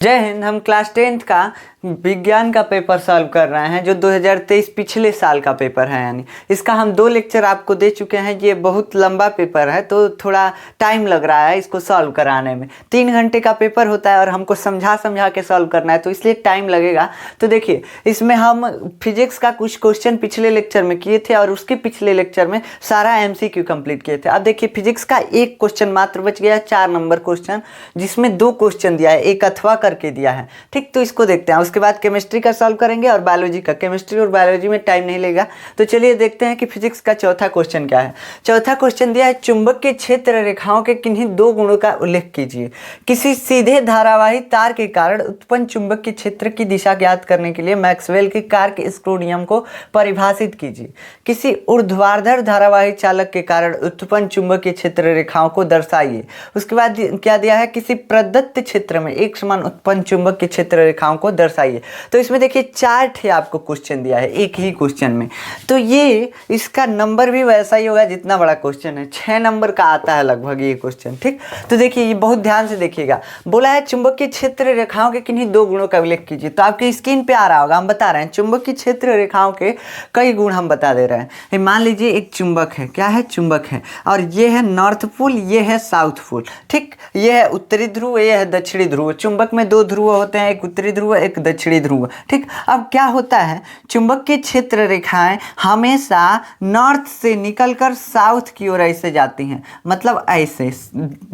जय हिंद। हम class 10th का विज्ञान का पेपर सॉल्व कर रहे हैं जो 2023 पिछले साल का पेपर है। यानी इसका हम 2 लेक्चर आपको दे चुके हैं। ये बहुत लंबा पेपर है तो थोड़ा टाइम लग रहा है इसको सॉल्व कराने में। 3 घंटे का पेपर होता है और हमको समझा के सॉल्व करना है तो इसलिए टाइम लगेगा। तो देखिए, इसमें हम फिजिक्स का कुछ क्वेश्चन पिछले लेक्चर में किए थे और उसके पिछले लेक्चर में सारा MCQ कंप्लीट किए थे। अब देखिए, फिजिक्स का एक क्वेश्चन मात्र बच गया है, 4 नंबर क्वेश्चन, जिसमें 2 क्वेश्चन दिया है, एक अथवा करके दिया है। ठीक, तो इसको देखते हैं। उसके बाद केमिस्ट्री का सॉल्व करेंगे और बायोलॉजी का। केमिस्ट्री और बायोलॉजी में टाइम नहीं लेगा। तो चलिए देखते हैं कि फिजिक्स का चौथा क्वेश्चन क्या है। चौथा क्वेश्चन दिया है, चुंबकीय क्षेत्र रेखाओं के किन्हीं 2 गुणों का उल्लेख कीजिए। किसी सीधे धारावाही तार के कारण उत्पन्न चुंबकीय क्षेत्र की दिशा ज्ञात करने के लिए मैक्सवेल के कार्क-स्क्रू नियम को परिभाषित कीजिए। किसी ऊर्ध्वाधर धारावाही चालक के कारण उत्पन्न चुंबकीय क्षेत्र रेखाओं को दर्शाइए। उसके बाद क्या दिया है, किसी प्रदत्त क्षेत्र में एक समान उत्पन्न चुंबकीय क्षेत्र रेखाओं को दर्शाइए। तो इसमें देखिए 4 ठे आपको क्वेश्चन दिया है एक ही क्वेश्चन में। तो ये इसका नंबर भी वैसा ही होगा जितना बड़ा क्वेश्चन है। 6 नंबर का आता है लगभग ये क्वेश्चन। ठीक, तो देखिए ये बहुत ध्यान से देखिएगा। बोला है चुंबकीय क्षेत्र रेखाओं के किन्हीं 2 गुणों का उल्लेख कीजिए। तो आपकी स्क्रीन पे आ रहा होगा, हम बता रहे हैं चुंबकीय क्षेत्र रेखाओं के कई गुण हम बता दे रहे हैं। मान लीजिए एक चुंबक है, क्या है, चुंबक है, और ये है नॉर्थ पोल, ये है साउथ पोल। ठीक, ये है उत्तरी ध्रुव, ये है दक्षिणी ध्रुव। चुंबक में 2 ध्रुव होते हैं, एक उत्तरी ध्रुव एक दक्षिणी ध्रुव। ठीक, अब क्या होता है, चुंबकीय क्षेत्र रेखाएं हमेशा नॉर्थ से निकलकर साउथ की ओर ऐसे जाती हैं। मतलब ऐसे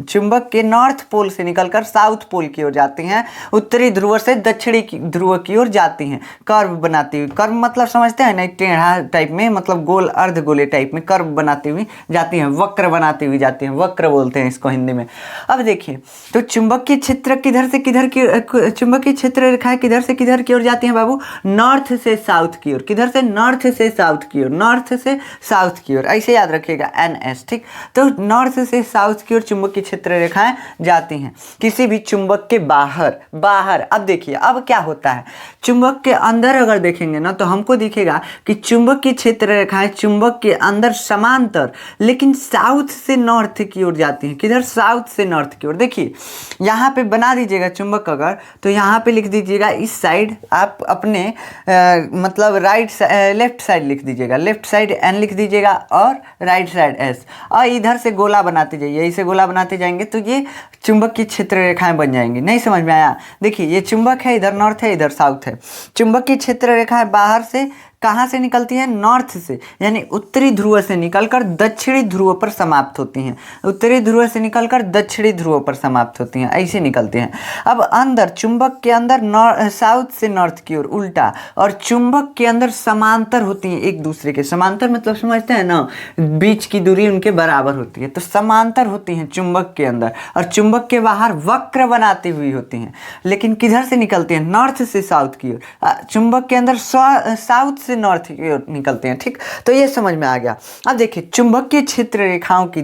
चुंबक के नॉर्थ पोल से निकलकर साउथ पोल की ओर जाती हैं, उत्तरी ध्रुव से दक्षिणी ध्रुव की ओर जाती हैं, कर्व बनाती हुई। कर्व मतलब समझते हैं ना, टेढ़ा टाइप में, मतलब गोल अर्ध गोले टाइप में कर्व बनाती हुई जाती हैं, वक्र बनाती हुई जाती हैं, वक्र बोलते हैं इसको हिंदी में। अब देखिए, तो चुंबकीय क्षेत्र किधर से किधर की, चुंबकीय क्षेत्र रेखाएं किधर से किधर की ओर जाती हैं बाबू, नॉर्थ से साउथ की ओर। किधर से, नॉर्थ से साउथ की ओर, नॉर्थ से साउथ की ओर, ऐसे याद रखिएगा NS। ठीक, तो नॉर्थ से साउथ की ओर चुंबकीय क्षेत्र रेखाएं जाती हैं किसी भी चुंबक के बाहर। अब देखिए, अब क्या होता है, चुंबक के अंदर अगर देखेंगे ना तो हमको दिखेगा कि चुंबकीय क्षेत्र रेखाएं चुंबक के अंदर समांतर लेकिन साउथ से नॉर्थ की ओर जाती हैं। किधर, साउथ से नॉर्थ की ओर। देखिए यहाँ पे बना दीजिएगा चुंबक अगर, तो यहाँ पे लिख दीजिएगा इस साइड, आप अपने मतलब लेफ्ट साइड लिख दीजिएगा, लेफ्ट साइड N लिख दीजिएगा और राइट साइड S, और इधर से गोला बनाते जाइए, ऐसे गोला बनाते जाएंगे तो ये चुंबकीय क्षेत्र रेखाएं बन जाएंगी। नहीं समझ में आया? देखिए ये चुंबक है, इधर नॉर्थ है, इधर साउथ है। चुंबकीय क्षेत्र रेखाएं बाहर से कहाँ से निकलती है, नॉर्थ से, यानी उत्तरी ध्रुव से निकलकर दक्षिणी ध्रुव पर समाप्त होती हैं। उत्तरी ध्रुव से निकलकर दक्षिणी ध्रुव पर समाप्त होती हैं, ऐसे निकलती हैं। अब अंदर, चुंबक के अंदर साउथ से नॉर्थ की ओर उल्टा, और चुंबक के अंदर समांतर होती हैं एक दूसरे के। समांतर मतलब समझते हैं ना, बीच की दूरी उनके बराबर होती है, तो समांतर होती हैं चुंबक के अंदर, और चुंबक के बाहर वक्र बनाती हुई होती हैं। लेकिन किधर से निकलती हैं, नॉर्थ से साउथ की ओर। चुंबक के अंदर साउथ से नॉर्थ की ओर निकलते हैं। ठीक, तो ये समझ में आ गया। अब देखिए, चुंबकीय क्षेत्र रेखाओं की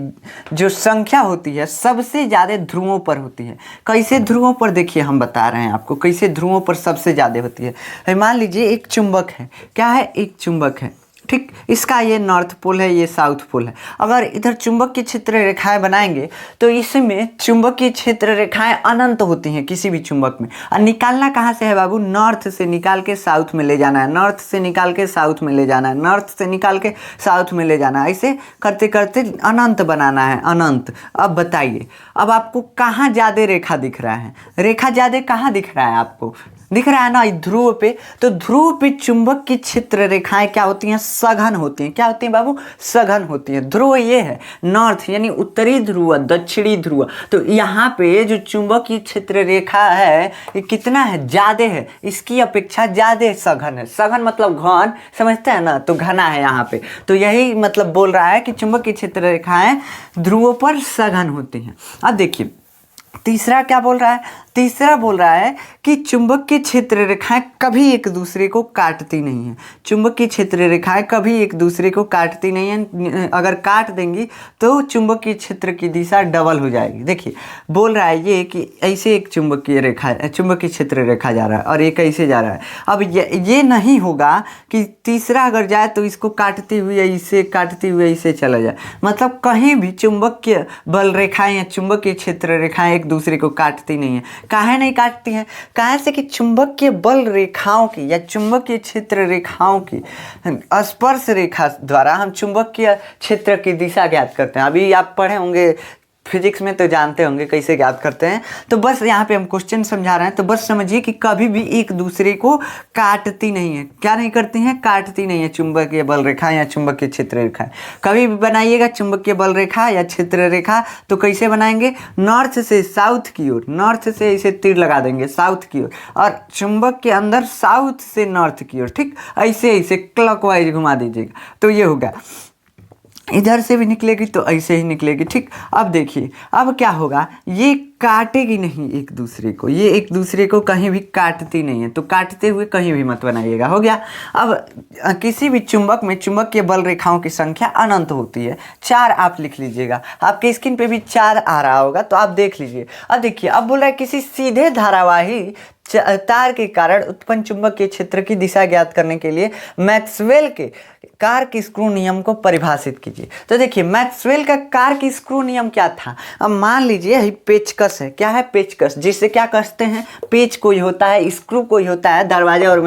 जो संख्या होती है सबसे ज्यादा ध्रुवों पर होती है। कैसे ध्रुवों पर, देखिए हम बता रहे हैं आपको कैसे ध्रुवों पर सबसे ज्यादा होती है। मान लीजिए एक चुंबक है, क्या है, एक चुंबक है। ठीक, इसका ये नॉर्थ पोल है, ये साउथ पोल है। अगर इधर चुंबकीय क्षेत्र रेखाएं बनाएंगे तो इसमें चुंबकीय क्षेत्र रेखाएं अनंत होती हैं किसी भी चुंबक में। और निकालना कहाँ से है बाबू, नॉर्थ से निकाल के साउथ में ले जाना है, नॉर्थ से निकाल के साउथ में ले जाना है, नॉर्थ से निकाल के साउथ में ले जाना है। ऐसे करते करते अनंत बनाना है, अनंत। अब बताइए, अब आपको कहाँ ज्यादा रेखा दिख रहा है, रेखा ज्यादा कहाँ दिख रहा है आपको, दिख रहा है ना ध्रुव पे। तो ध्रुव पे चुंबक की क्षेत्र रेखाएं क्या होती हैं, सघन होती हैं। क्या होती हैं बाबू, सघन होती हैं। ध्रुव ये है नॉर्थ, यानी उत्तरी ध्रुव, दक्षिणी ध्रुव। तो यहाँ पे जो चुंबक की क्षेत्र रेखा है ये कितना है, ज्यादा है, इसकी अपेक्षा ज्यादा सघन है। सघन मतलब घन, समझते हैं ना, तो घना है यहाँ पे। तो यही मतलब बोल रहा है कि चुंबक की क्षेत्र रेखाएं ध्रुवों पर सघन होती हैं। अब देखिए तीसरा क्या बोल रहा है, तीसरा बोल रहा है कि चुंबकीय क्षेत्र रेखाएं कभी एक दूसरे को काटती नहीं हैं। चुंबकीय क्षेत्र रेखाएं कभी एक दूसरे को काटती नहीं हैं। अगर काट देंगी तो चुंबकीय क्षेत्र की दिशा डबल हो जाएगी। देखिए बोल रहा है ये कि ऐसे एक चुंबकीय रेखा, चुंबकीय क्षेत्र रेखा जा रहा है और एक ऐसे जा रहा है। अब ये नहीं होगा कि तीसरा अगर जाए तो इसको काटते हुए ऐसे चला जाए। मतलब कहीं भी चुंबकीय बल रेखाएं या चुंबकीय क्षेत्र रेखाएं एक दूसरे को काटती नहीं है। काहे नहीं काटती हैं? काहे से कि चुंबकीय बल रेखाओं की या चुंबकीय क्षेत्र रेखाओं की स्पर्श रेखा द्वारा हम चुंबकीय क्षेत्र की दिशा ज्ञात करते हैं। अभी आप पढ़े होंगे फिजिक्स में तो जानते होंगे कैसे ज्ञात करते हैं। तो बस यहाँ पे हम क्वेश्चन समझा रहे हैं, तो बस समझिए कि कभी भी एक दूसरे को काटती नहीं है। क्या नहीं करती हैं? काटती नहीं है चुंबकीय बल रेखा या चुंबकीय क्षेत्र रेखा। कभी भी बनाइएगा चुंबकीय बल रेखा या क्षेत्र रेखा तो कैसे बनाएंगे? नॉर्थ से साउथ की ओर, नॉर्थ से इसे तीर लगा देंगे साउथ की ओर, और चुंबक के अंदर साउथ से नॉर्थ की ओर, ठीक ऐसे ऐसे क्लॉकवाइज घुमा दीजिएगा तो ये होगा। इधर से भी निकलेगी तो ऐसे ही निकलेगी, ठीक। अब देखिए अब क्या होगा, ये काटेगी नहीं एक दूसरे को, ये एक दूसरे को कहीं भी काटती नहीं है, तो काटते हुए कहीं भी मत बनाइएगा। हो गया। अब किसी भी चुंबक में चुंबकीय बल रेखाओं की संख्या अनंत होती है। 4 आप लिख लीजिएगा, आपके स्क्रीन पे भी 4 आ रहा होगा तो आप देख लीजिए। अब देखिए अब बोल रहा है किसी सीधे धारावाही तार के कारण उत्पन्न चुंबकीय क्षेत्र की दिशा ज्ञात करने के लिए मैक्सवेल के कार की स्क्रू नियम को परिभाषित कीजिए। तो देखिए मैक्सवेल का कार की स्क्रू नियम क्या था? अब मान लीजिए पेचकस है। क्या है? पेचकस, जिससे क्या कसते हैं? पेच कोई होता है, स्क्रू कोई होता है दरवाजे और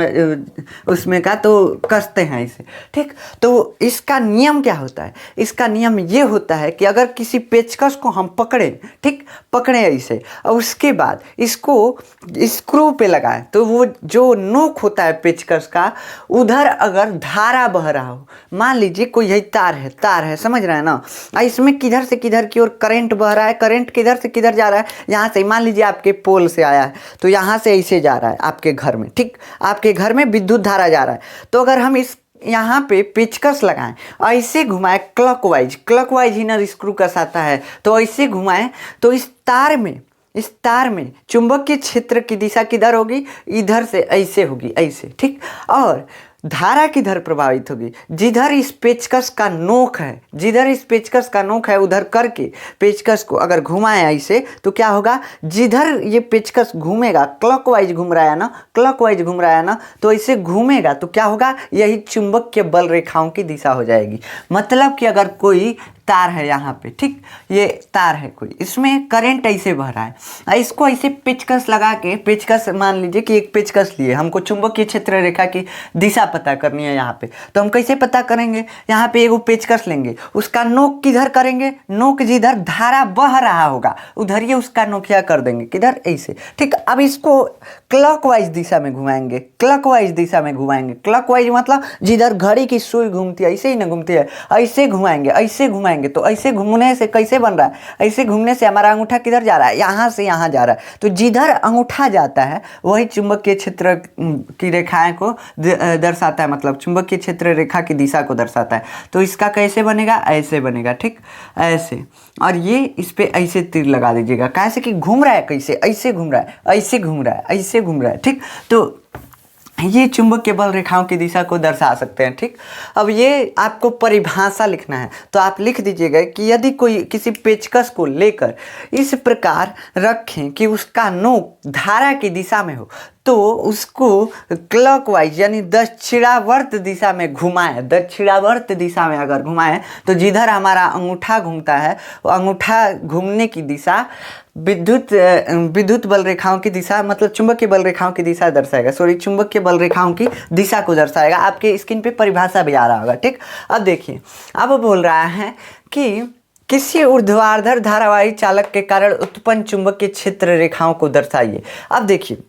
उसमें का, तो कसते हैं इसे, ठीक। तो इसका नियम क्या होता है? इसका नियम ये होता है कि अगर किसी पेचकस को हम पकड़े, ठीक, पकड़े ऐसे और उसके बाद इसको स्क्रू पे लगाए तो वो जो नोक होता है पेचकस का, उधर अगर धारा बह रहा हो, मान लीजिए कोई यही तार है, समझ रहे हैं ना, इसमें किधर से किधर की ओर करंट बह रहा है, करंट किधर से किधर जा रहा है, यहाँ से मान लीजिए आपके पोल से आया है तो यहाँ से ऐसे जा रहा है आपके घर में, ठीक, आपके घर में विद्युत धारा जा रहा है। तो अगर हम इस यहाँ पे पेचकस लगाएं, ऐसे घुमाएं क्लॉकवाइज इनर स्क्रू कसाता है, तो ऐसे घुमाएं तो इस तार में चुंबकीय क्षेत्र की दिशा किधर होगी? इधर से ऐसे होगी, ऐसे, ठीक। और धारा किधर प्रभावित होगी? जिधर इस पेचकस का नोक है, उधर करके पेचकस को अगर घुमाएं ऐसे तो क्या होगा? जिधर ये पेचकस घूमेगा, क्लॉकवाइज घूम रहा है ना, तो ऐसे घूमेगा तो क्या होगा? यही चुंबकीय बल रेखाओं की दिशा हो जाएगी। मतलब कि अगर कोई तार है यहाँ पे, ठीक, ये तार है कोई, इसमें करंट ऐसे बह रहा है, इसको ऐसे पेचकस लगा के, पेचकस मान लीजिए कि एक पेचकस लिए, हमको चुंबकीय क्षेत्र रेखा की दिशा पता करनी है यहाँ पे, तो हम कैसे पता करेंगे? यहाँ पे एगो पेचकस लेंगे, उसका नोक किधर करेंगे? नोक जिधर धारा बह रहा होगा उधर ये उसका नोकिया कर देंगे, किधर? ऐसे, ठीक। अब इसको क्लॉकवाइज दिशा में घुमाएंगे, क्लॉकवाइज मतलब जिधर घड़ी की सुई घूमती है ऐसे ही ना घूमती है, ऐसे घुमाएंगे तो ऐसे घूमने से कैसे बन रहा है? ऐसे घूमने से हमारा अंगूठा किधर जा रहा है? यहाँ से यहाँ जा रहा है, तो जिधर अंगूठा जाता है वही चुंबकीय क्षेत्र की रेखाएं को दर्शाता है, मतलब चुंबकीय क्षेत्र रेखा की दिशा को दर्शाता है। तो इसका कैसे बनेगा? ऐसे बनेगा, ठीक, ऐसे। और ये इस पे ऐसे तीर लगा दीजिएगा, कैसे कि घूम रहा है, कैसे? ऐसे घूम रहा है, ठीक। तो ये चुंबकीय बल रेखाओं की दिशा को दर्शा सकते हैं, ठीक। अब ये आपको परिभाषा लिखना है तो आप लिख दीजिएगा कि यदि कोई किसी पेचकस को लेकर इस प्रकार रखें कि उसका नोक धारा की दिशा में हो तो उसको क्लॉकवाइज यानी दक्षिणावर्त दिशा में घुमाएं। दक्षिणावर्त दिशा में अगर घुमाएं तो जिधर हमारा अंगूठा घूमता है वो अंगूठा घूमने की दिशा विद्युत बल रेखाओं की दिशा, मतलब चुंबकीय बल रेखाओं की दिशा दर्शाएगा, चुंबकीय बल रेखाओं की दिशा को दर्शाएगा। आपके स्क्रीन पे परिभाषा भी आ रहा होगा, ठीक। अब देखिए अब बोल रहा है कि किसी ऊर्ध्वाधर धारावाही चालक के कारण उत्पन्न चुंबकीय क्षेत्र रेखाओं को दर्शाइए। अब देखिए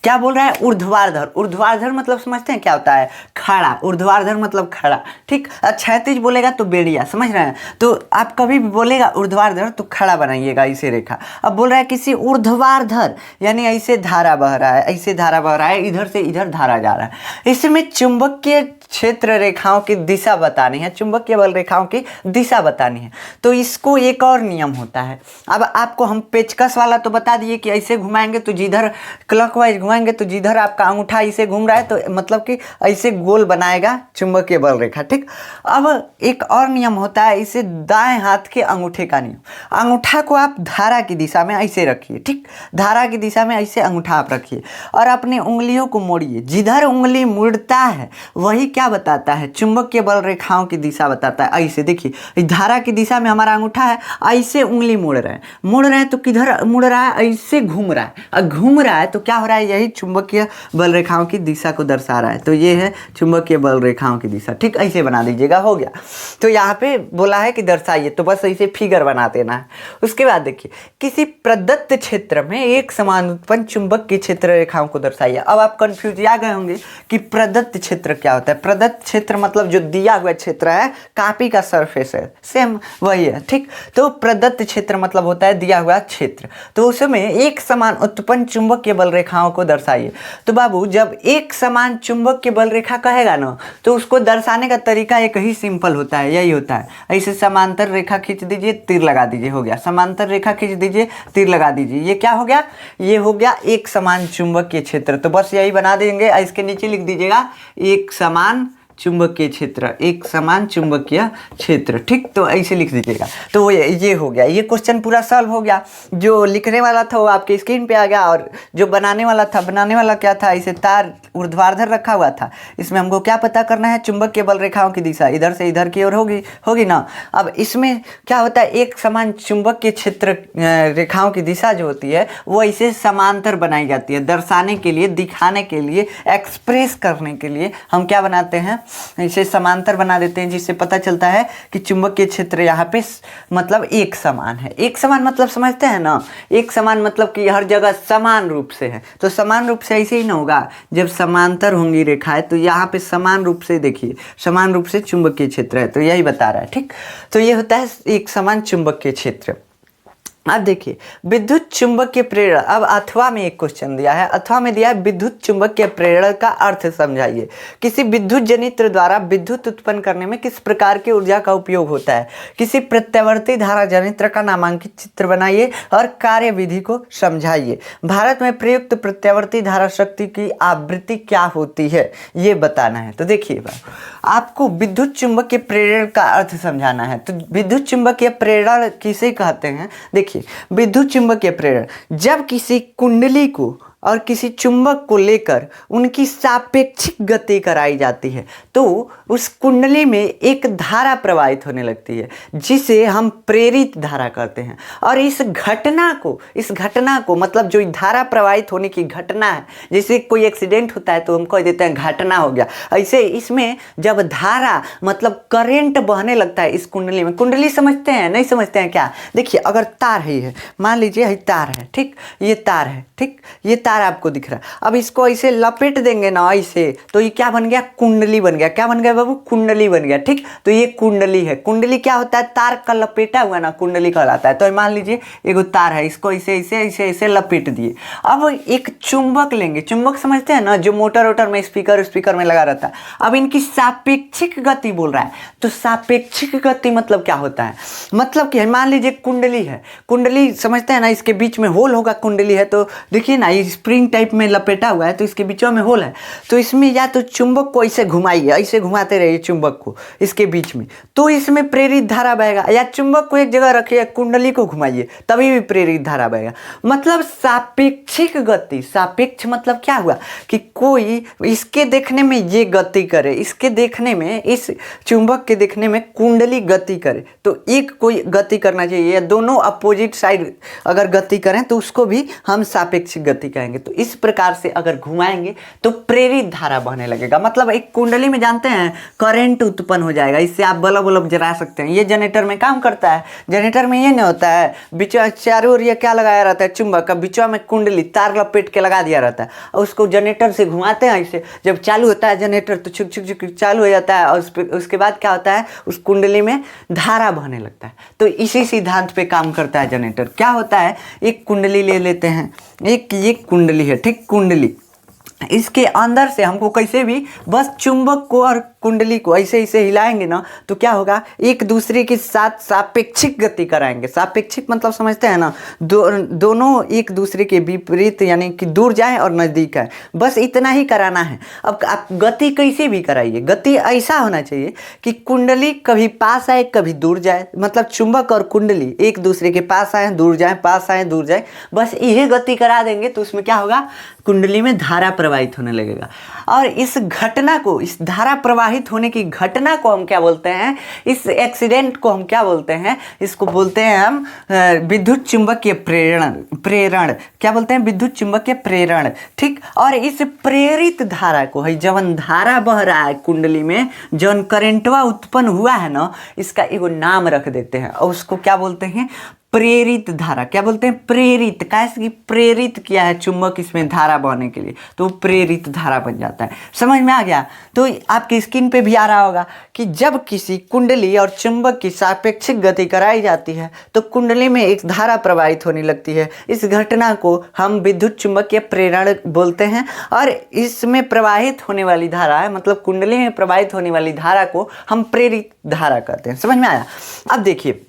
क्या बोल रहा है? ऊर्ध्वाधर मतलब समझते हैं क्या होता है? खड़ा। ऊर्ध्वाधर मतलब खड़ा, ठीक। क्षैतिज बोलेगा तो बेड़िया, समझ रहे हैं? तो आप कभी भी बोलेगा ऊर्ध्वाधर तो खड़ा बनाइएगा इसे रेखा। अब बोल रहा है किसी ऊर्ध्वाधर यानी ऐसे धारा बह रहा है, इधर से इधर धारा जा रहा है, इसमें चुंबकीय क्षेत्र रेखाओं की दिशा बतानी है, चुंबकीय बल रेखाओं की दिशा बतानी है। तो इसको एक और नियम होता है। अब आपको हम पेचकस वाला तो बता दिए कि ऐसे घुमाएंगे तो जिधर क्लॉकवाइज घुमाएंगे तो जिधर आपका अंगूठा ऐसे घूम रहा है तो मतलब कि ऐसे गोल बनाएगा चुंबकीय बल रेखा, ठीक। अब एक और नियम होता है, इसे दाएं हाथ के अंगूठे का नियम। अंगूठा को आप धारा की दिशा में ऐसे रखिए, ठीक, धारा की दिशा में ऐसे अंगूठा आप रखिए और अपनी उंगलियों को मोड़िए। जिधर उंगली मुड़ता है वही क्या बताता है, चुंबकीय बल रेखाओं की दिशा बताता है। ऐसे देखिए, धारा की दिशा में हमारा अंगूठा है, ऐसे उंगली मुड़ रहे हैं तो किधर मुड़ रहा है, ऐसे घूम रहा है, और घूम रहा है तो क्या हो रहा है, यही चुंबकीय बल रेखाओं की दिशा को दर्शा रहा है। तो ये है चुंबकीय बल रेखाओं की दिशा, ठीक, ऐसे बना दीजिएगा, हो गया। तो यहाँ पे बोला है कि दर्शाइए, तो बस ऐसे फिगर बना देना है। उसके बाद देखिए, किसी प्रदत्त क्षेत्र में एक समान उत्पन्न चुंबकीय क्षेत्र रेखाओं को दर्शाइए। अब आप कंफ्यूज आ गए होंगे कि प्रदत्त क्षेत्र क्या होता है। प्रदत्त क्षेत्र मतलब जो दिया हुआ क्षेत्र है, कॉपी का सरफेस है, सेम वही है, ठीक। तो प्रदत्त क्षेत्र मतलब होता है दिया हुआ क्षेत्र, तो उसमें एक समान उत्पन्न चुंबकीय बल रेखाओं को दर्शाइए। तो बाबू जब एक समान चुंबकीय बल रेखा कहेगा ना, तो उसको दर्शाने का तरीका एक ही सिंपल होता है, यही होता है, ऐसे समांतर रेखा खींच दीजिए, तीर लगा दीजिए, हो गया। समांतर रेखा खींच दीजिए, तीर लगा दीजिए, ये क्या हो गया, ये हो गया एक समान चुंबकीय क्षेत्र। तो बस यही बना देंगे, इसके नीचे लिख दीजिएगा एक समान चुंबकीय क्षेत्र, एक समान चुंबकीय क्षेत्र, ठीक। तो ऐसे लिख दीजिएगा। तो ये हो गया, ये क्वेश्चन पूरा सॉल्व हो गया। जो लिखने वाला था वो आपके स्क्रीन पे आ गया, और जो बनाने वाला क्या था, इसे तार ऊर्ध्वाधर रखा हुआ था। इसमें हमको क्या पता करना है, चुंबकीय बल रेखाओं की दिशा इधर से इधर की ओर होगी ना। अब इसमें क्या होता है, एक समान चुंबकीय क्षेत्र रेखाओं की दिशा जो होती है वो इसे समांतर बनाई जाती है, दर्शाने के लिए, दिखाने के लिए, एक्सप्रेस करने के लिए हम क्या बनाते हैं, इसे समांतर बना देते हैं, जिससे पता चलता है कि चुंबकीय क्षेत्र यहाँ पे मतलब एक समान है। एक समान मतलब समझते हैं ना, एक समान मतलब कि हर जगह समान रूप से है। तो समान रूप से ऐसे ही ना होगा, जब समांतर होंगी रेखाएं तो यहाँ पे समान रूप से, देखिए समान रूप से चुंबकीय क्षेत्र है, तो यही बता रहा है, ठीक। तो ये होता है एक समान चुंबकीय क्षेत्र। अब देखिए, विद्युत चुंबकीय प्रेरण। अब अथवा में एक क्वेश्चन दिया है, अथवा में दिया है विद्युत चुंबकीय प्रेरण का अर्थ समझाइए। किसी विद्युत जनित्र द्वारा विद्युत उत्पन्न करने में किस प्रकार की ऊर्जा का उपयोग होता है। किसी प्रत्यावर्ती धारा जनित्र का नामांकित चित्र बनाइए और कार्यविधि को समझाइए। भारत में प्रयुक्त प्रत्यावर्ती धारा शक्ति की आवृत्ति क्या होती है, ये बताना है। तो देखिए, आपको विद्युत चुंबकीय प्रेरण का अर्थ समझाना है। तो विद्युत चुंबकीय प्रेरण किसे कहते हैं, देखिए, विद्युत चुंबकीय प्रेरण जब किसी कुंडली को और किसी चुंबक को लेकर उनकी सापेक्षिक गति कराई जाती है, तो उस कुंडली में एक धारा प्रवाहित होने लगती है, जिसे हम प्रेरित धारा कहते हैं। और इस घटना को मतलब जो धारा प्रवाहित होने की घटना है, जैसे कोई एक्सीडेंट होता है तो हम कह देते हैं घटना हो गया, ऐसे इसमें जब धारा मतलब करंट बहने लगता है इस कुंडली में। कुंडली समझते हैं, नहीं समझते हैं क्या? देखिए, अगर तार है, मान लीजिए ये तार है, ठीक, ये तार है, ठीक, ये तार आपको दिख रहा है। अब इसको ऐसे लपेट देंगे ना ऐसे, तो ये क्या बन गया, कुंडली बन गया। क्या बन गया बाबू, कुंडली बन गया, ठीक। तो ये कुंडली है। कुंडली क्या होता है, तार का लपेटा हुआ ना, कुंडली कहलाता है। तो मान लीजिए एगो तार है, इसको ऐसे ऐसे ऐसे ऐसे लपेट दिए। अब एक चुंबक लेंगे, चुंबक समझते हैं ना, जो मोटर में स्पीकर में लगा रहता है। अब इनकी सापेक्षिक गति बोल रहा है, तो सापेक्षिक गति मतलब क्या होता है, मतलब कि मान लीजिए कुंडली है, कुंडली समझते हैं ना, इसके बीच में होल होगा, कुंडली है तो देखिए ना, स्प्रिंग टाइप में लपेटा हुआ है, तो इसके बीचों में होल है। तो इसमें या तो चुंबक को ऐसे घुमाइए, ऐसे घुमाते रहिए चुंबक को इसके बीच में, तो इसमें प्रेरित धारा बहेगा। या चुंबक को एक जगह रखिए, कुंडली को घुमाइए, तभी भी प्रेरित धारा बहेगा। मतलब सापेक्षिक गति। सापेक्ष मतलब क्या हुआ कि कोई इसके देखने में ये गति करे, इसके देखने में, इस चुंबक के देखने में कुंडली गति करे, तो एक कोई गति करना चाहिए, या दोनों अपोजिट साइड अगर गति करें तो उसको भी हम सापेक्षिक गति कहेंगे। तो इस प्रकार से अगर घुमाएंगे तो प्रेरित धारा बहने लगेगा। मतलब एक कुंडली में जानते हैं करंट उत्पन्न हो जाएगा, इससे आप बल्ब जला सकते हैं। ये जनरेटर में काम करता है। जनरेटर में ये नहीं होता है, बीचों चारों ओर ये क्या लगाया रहता है, चुंबक का, बीचों में कुंडली तार लपेट के लगा दिया रहता है, और उसको जनरेटर से घुमाते हैं ऐसे। जब चालू होता है जनरेटर तो छुक छुक छुक चालू हो जाता है, और उसके बाद क्या होता है, उस कुंडली में धारा बहने लगता है। तो इसी सिद्धांत पे काम करता है जनरेटर। क्या होता है, एक कुंडली ले लेते हैं, एक कुंडली है, ठीक, कुंडली, इसके अंदर से हमको कैसे भी बस चुंबक को और कुंडली को ऐसे ऐसे हिलाएंगे ना तो क्या होगा, एक दूसरे के साथ सापेक्षिक गति कराएंगे। सापेक्षिक मतलब समझते हैं ना, दोनों एक दूसरे के विपरीत, यानी कि दूर जाए और नज़दीक आए, बस इतना ही कराना है। अब आप गति कैसे भी कराइए, गति ऐसा होना चाहिए कि कुंडली कभी पास आए कभी दूर जाए, मतलब चुंबक और कुंडली एक दूसरे के पास आए दूर जाए, पास आए दूर जाए, बस यही गति करा देंगे तो उसमें क्या होगा, कुंडली में धारा प्रवाहित होने लगेगा। और इस घटना को, इस धारा प्रवाहित होने की घटना को हम क्या बोलते हैं, इस एक्सीडेंट को हम क्या बोलते हैं, इसको बोलते हैं हम विद्युत चुंबकीय प्रेरण क्या बोलते हैं, विद्युत चुंबकीय प्रेरण। ठीक, और इस प्रेरित धारा को है, जवन धारा बह रहा है कुंडली में, जवन करेंटवा उत्पन्न हुआ है ना, इसका एगो नाम रख देते हैं और उसको क्या बोलते हैं, प्रेरित धारा। क्या बोलते हैं, प्रेरित, कैसे कि प्रेरित किया है चुंबक इसमें धारा बहने के लिए, तो प्रेरित धारा बन जाता है। समझ में आ गया। तो आपकी स्क्रीन पे भी आ रहा होगा कि जब किसी कुंडली और चुंबक की सापेक्षिक गति कराई जाती है तो कुंडली में एक धारा प्रवाहित होने लगती है। इस घटना को हम विद्युत चुंबकीय प्रेरण बोलते हैं और इसमें प्रवाहित होने वाली धारा है, मतलब कुंडली में प्रवाहित होने वाली धारा को हम प्रेरित धारा कहते हैं। समझ में आया। अब देखिए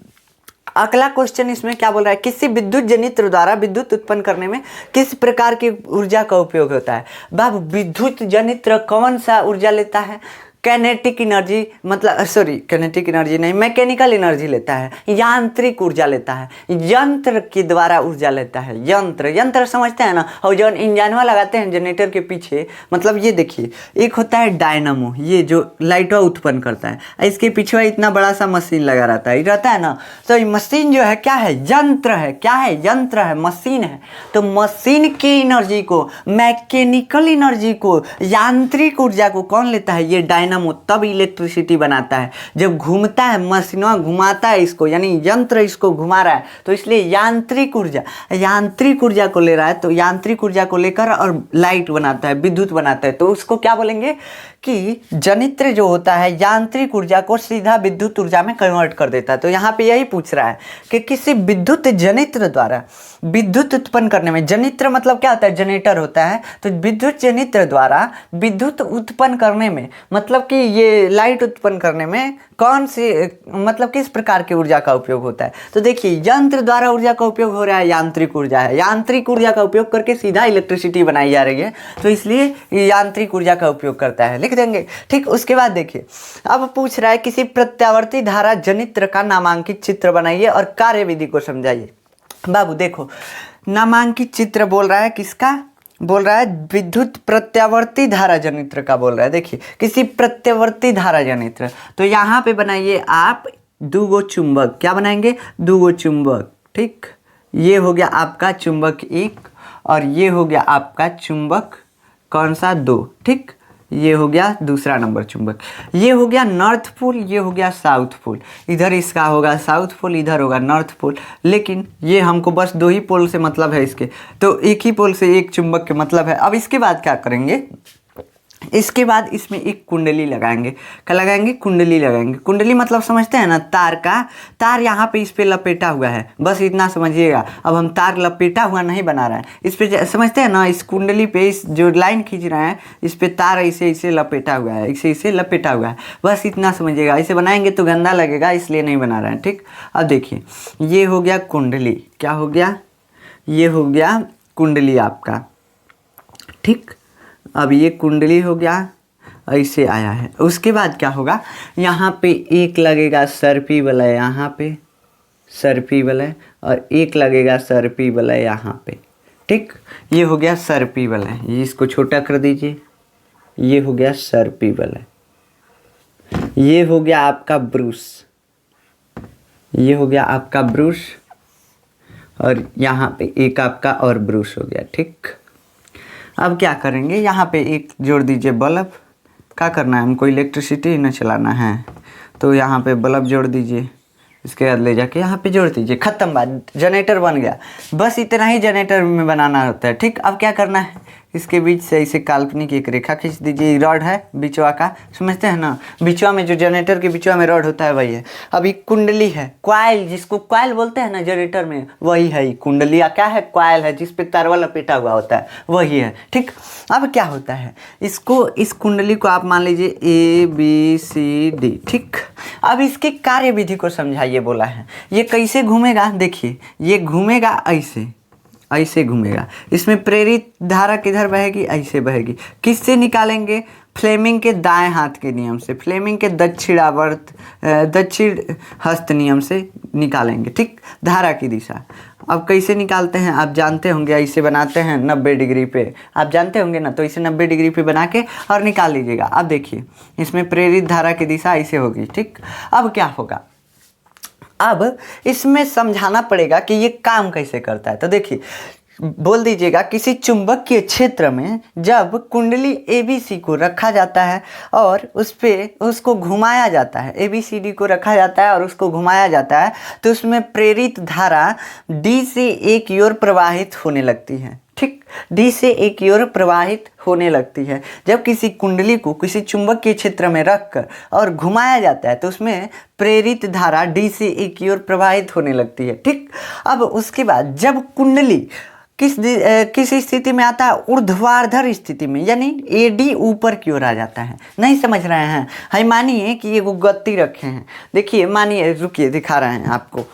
अगला क्वेश्चन इसमें क्या बोल रहा है, किसी विद्युत जनित्र द्वारा विद्युत उत्पन्न करने में किस प्रकार की ऊर्जा का उपयोग होता है। बाबू विद्युत जनित्र कौन सा ऊर्जा लेता है, कैनेटिक एनर्जी, मतलब सॉरी कैनेटिक एनर्जी नहीं, मैकेनिकल एनर्जी लेता है, यांत्रिक ऊर्जा लेता है, यंत्र के द्वारा ऊर्जा लेता है। यंत्र समझते हैं ना, और जो इंजनवा लगाते हैं जनरेटर के पीछे, मतलब ये देखिए एक होता है डायनामो, ये जो लाइटवा उत्पन्न करता है, इसके पीछे इतना बड़ा सा मशीन लगा रहता है ना, तो ये मशीन जो है क्या है, यंत्र है। क्या है, यंत्र है, मशीन है। तो मशीन की एनर्जी को, मैकेनिकल एनर्जी को, यांत्रिक ऊर्जा को कौन लेता है, ये डायनामो। तब इलेक्ट्रिसिटी बनाता है, जब घूमता है मशीनवा, घुमाता है इसको, यानी यंत्र इसको घुमा रहा है, तो इसलिए यांत्रिक ऊर्जा को ले रहा है, तो यांत्रिक ऊर्जा को लेकर और लाइट बनाता है, विद्युत बनाता है, तो उसको क्या बोलेंगे कि जनित्र जो होता है यांत्रिक ऊर्जा को सीधा विद्युत ऊर्जा में कन्वर्ट कर देता है। तो यहाँ पे यही पूछ रहा है कि किसी विद्युत जनित्र द्वारा विद्युत उत्पन्न करने में, जनित्र मतलब क्या होता है, जनरेटर होता है, तो विद्युत जनित्र द्वारा विद्युत उत्पन्न करने में, मतलब कि ये लाइट उत्पन्न करने में कौन सी, मतलब किस प्रकार की ऊर्जा का उपयोग होता है। तो देखिए यंत्र द्वारा ऊर्जा का उपयोग हो रहा है, यांत्रिक ऊर्जा है, यांत्रिक ऊर्जा का उपयोग करके सीधा इलेक्ट्रिसिटी बनाई जा रही है, तो इसलिए यांत्रिक ऊर्जा का उपयोग करता है, लिख देंगे। ठीक, उसके बाद देखिए अब पूछ रहा है किसी प्रत्यावर्ती धारा जनित्र का नामांकित चित्र बनाइए और कार्यविधि को समझाइए। बाबू देखो नामांकित चित्र बोल रहा है किसका, बोल रहा है विद्युत प्रत्यावर्ती धारा जनित्र का बोल रहा है। देखिए किसी प्रत्यावर्ती धारा जनित्र, तो यहाँ पे बनाइए आप दो चुंबक। क्या बनाएंगे, दो चुंबक। ठीक, ये हो गया आपका चुंबक 1 और ये हो गया आपका चुंबक कौन सा 2। ठीक, ये हो गया दूसरा नंबर चुंबक, ये हो गया नॉर्थ पोल, ये हो गया साउथ पोल। इधर इसका होगा साउथ पोल, इधर होगा नॉर्थ पोल, लेकिन ये हमको बस 2 ही पोल से मतलब है इसके, तो एक ही पोल से एक चुंबक के मतलब है। अब इसके बाद क्या करेंगे, इसके बाद इसमें एक कुंडली लगाएंगे। क्या लगाएंगे, कुंडली लगाएंगे। कुंडली मतलब समझते हैं ना, तार का, तार यहाँ पे इस पे लपेटा हुआ है, बस इतना समझिएगा। अब हम तार लपेटा हुआ नहीं बना रहे हैं, इस पे समझते हैं ना, इस कुंडली पे इस जो लाइन खींच रहे हैं इस पे तार ऐसे ऐसे लपेटा हुआ है, ऐसे लपेटा हुआ है, बस इतना समझिएगा। ऐसे बनाएंगे तो गंदा लगेगा, इसलिए नहीं बना रहे हैं। ठीक, अब देखिए ये हो गया कुंडली, क्या हो गया, ये हो गया कुंडली आपका। ठीक, अब ये कुंडली हो गया, ऐसे आया है। उसके बाद क्या होगा, यहाँ पे एक लगेगा सर्पी वलय, यहाँ पे सर्पी वलय, और एक लगेगा सर्पी वलय यहाँ पे। ठीक, ये हो गया सर्पी वलय, ये इसको छोटा कर दीजिए, ये हो गया सर्पी वलय। ये हो गया आपका ब्रूस, ये हो गया आपका ब्रूस, और यहाँ पे एक आपका और ब्रूस हो गया। ठीक, अब क्या करेंगे, यहाँ पे एक जोड़ दीजिए बल्ब। क्या करना है हमको, इलेक्ट्रिसिटी न चलाना है, तो यहाँ पे बल्ब जोड़ दीजिए, इसके बाद ले जाके यहाँ पे जोड़ दीजिए, खत्म बात, जनरेटर बन गया। बस इतना ही जनरेटर में बनाना होता है। ठीक, अब क्या करना है, इसके बीच से ऐसे काल्पनिक एक रेखा खींच दीजिए। रॉड है बिचवा का, समझते हैं ना, बिचवा में जो जनरेटर के बिचवा में रॉड होता है वही है। अभी कुंडली है, क्वाइल, जिसको क्वाइल बोलते हैं ना जनरेटर में, वही है कुंडली। क्या है? क्वाइल है, जिस पे तारवा लपेटा हुआ होता है वही है। ठीक, अब क्या होता है, इसको, इस कुंडली को आप मान लीजिए ABCD। ठीक, अब इसके कार्य विधि को समझाइए बोला है। ये कैसे घूमेगा? देखिए, ये घूमेगा ऐसे, ऐसे घूमेगा। इसमें प्रेरित धारा किधर बहेगी? ऐसे बहेगी। किससे निकालेंगे? फ्लेमिंग के दाएं हाथ के नियम से, फ्लेमिंग के दक्षिण हस्त नियम से निकालेंगे। ठीक, धारा की दिशा। अब कैसे निकालते हैं आप जानते होंगे, ऐसे बनाते हैं 90 डिग्री पे, आप जानते होंगे ना, तो इसे 90 डिग्री पे बना के और निकाल लीजिएगा। अब देखिए, इसमें प्रेरित धारा की दिशा ऐसे होगी। ठीक, अब क्या होगा, अब इसमें समझाना पड़ेगा कि ये काम कैसे करता है। तो देखिए, बोल दीजिएगा, किसी चुंबकीय क्षेत्र में जब कुंडली ABC को रखा जाता है और उस पे उसको घुमाया जाता है, ABCD को रखा जाता है और उसको घुमाया जाता है, तो उसमें प्रेरित धारा D से A की ओर प्रवाहित होने लगती है। ठीक, D से A की ओर प्रवाहित होने लगती है। जब किसी कुंडली को किसी चुंबकीय क्षेत्र में रखकर और घुमाया जाता है तो उसमें प्रेरित धारा D से A की ओर प्रवाहित होने लगती है। ठीक, अब उसके बाद जब कुंडली किस स्थिति में आता है? ऊर्ध्वाधर स्थिति में, यानी AD ऊपर की ओर आ जाता है। नहीं समझ रहे हैं? है, मानिए कि ये गत्ती रखे हैं। देखिए, मानिए, रुकिए दिखा रहे हैं आपको।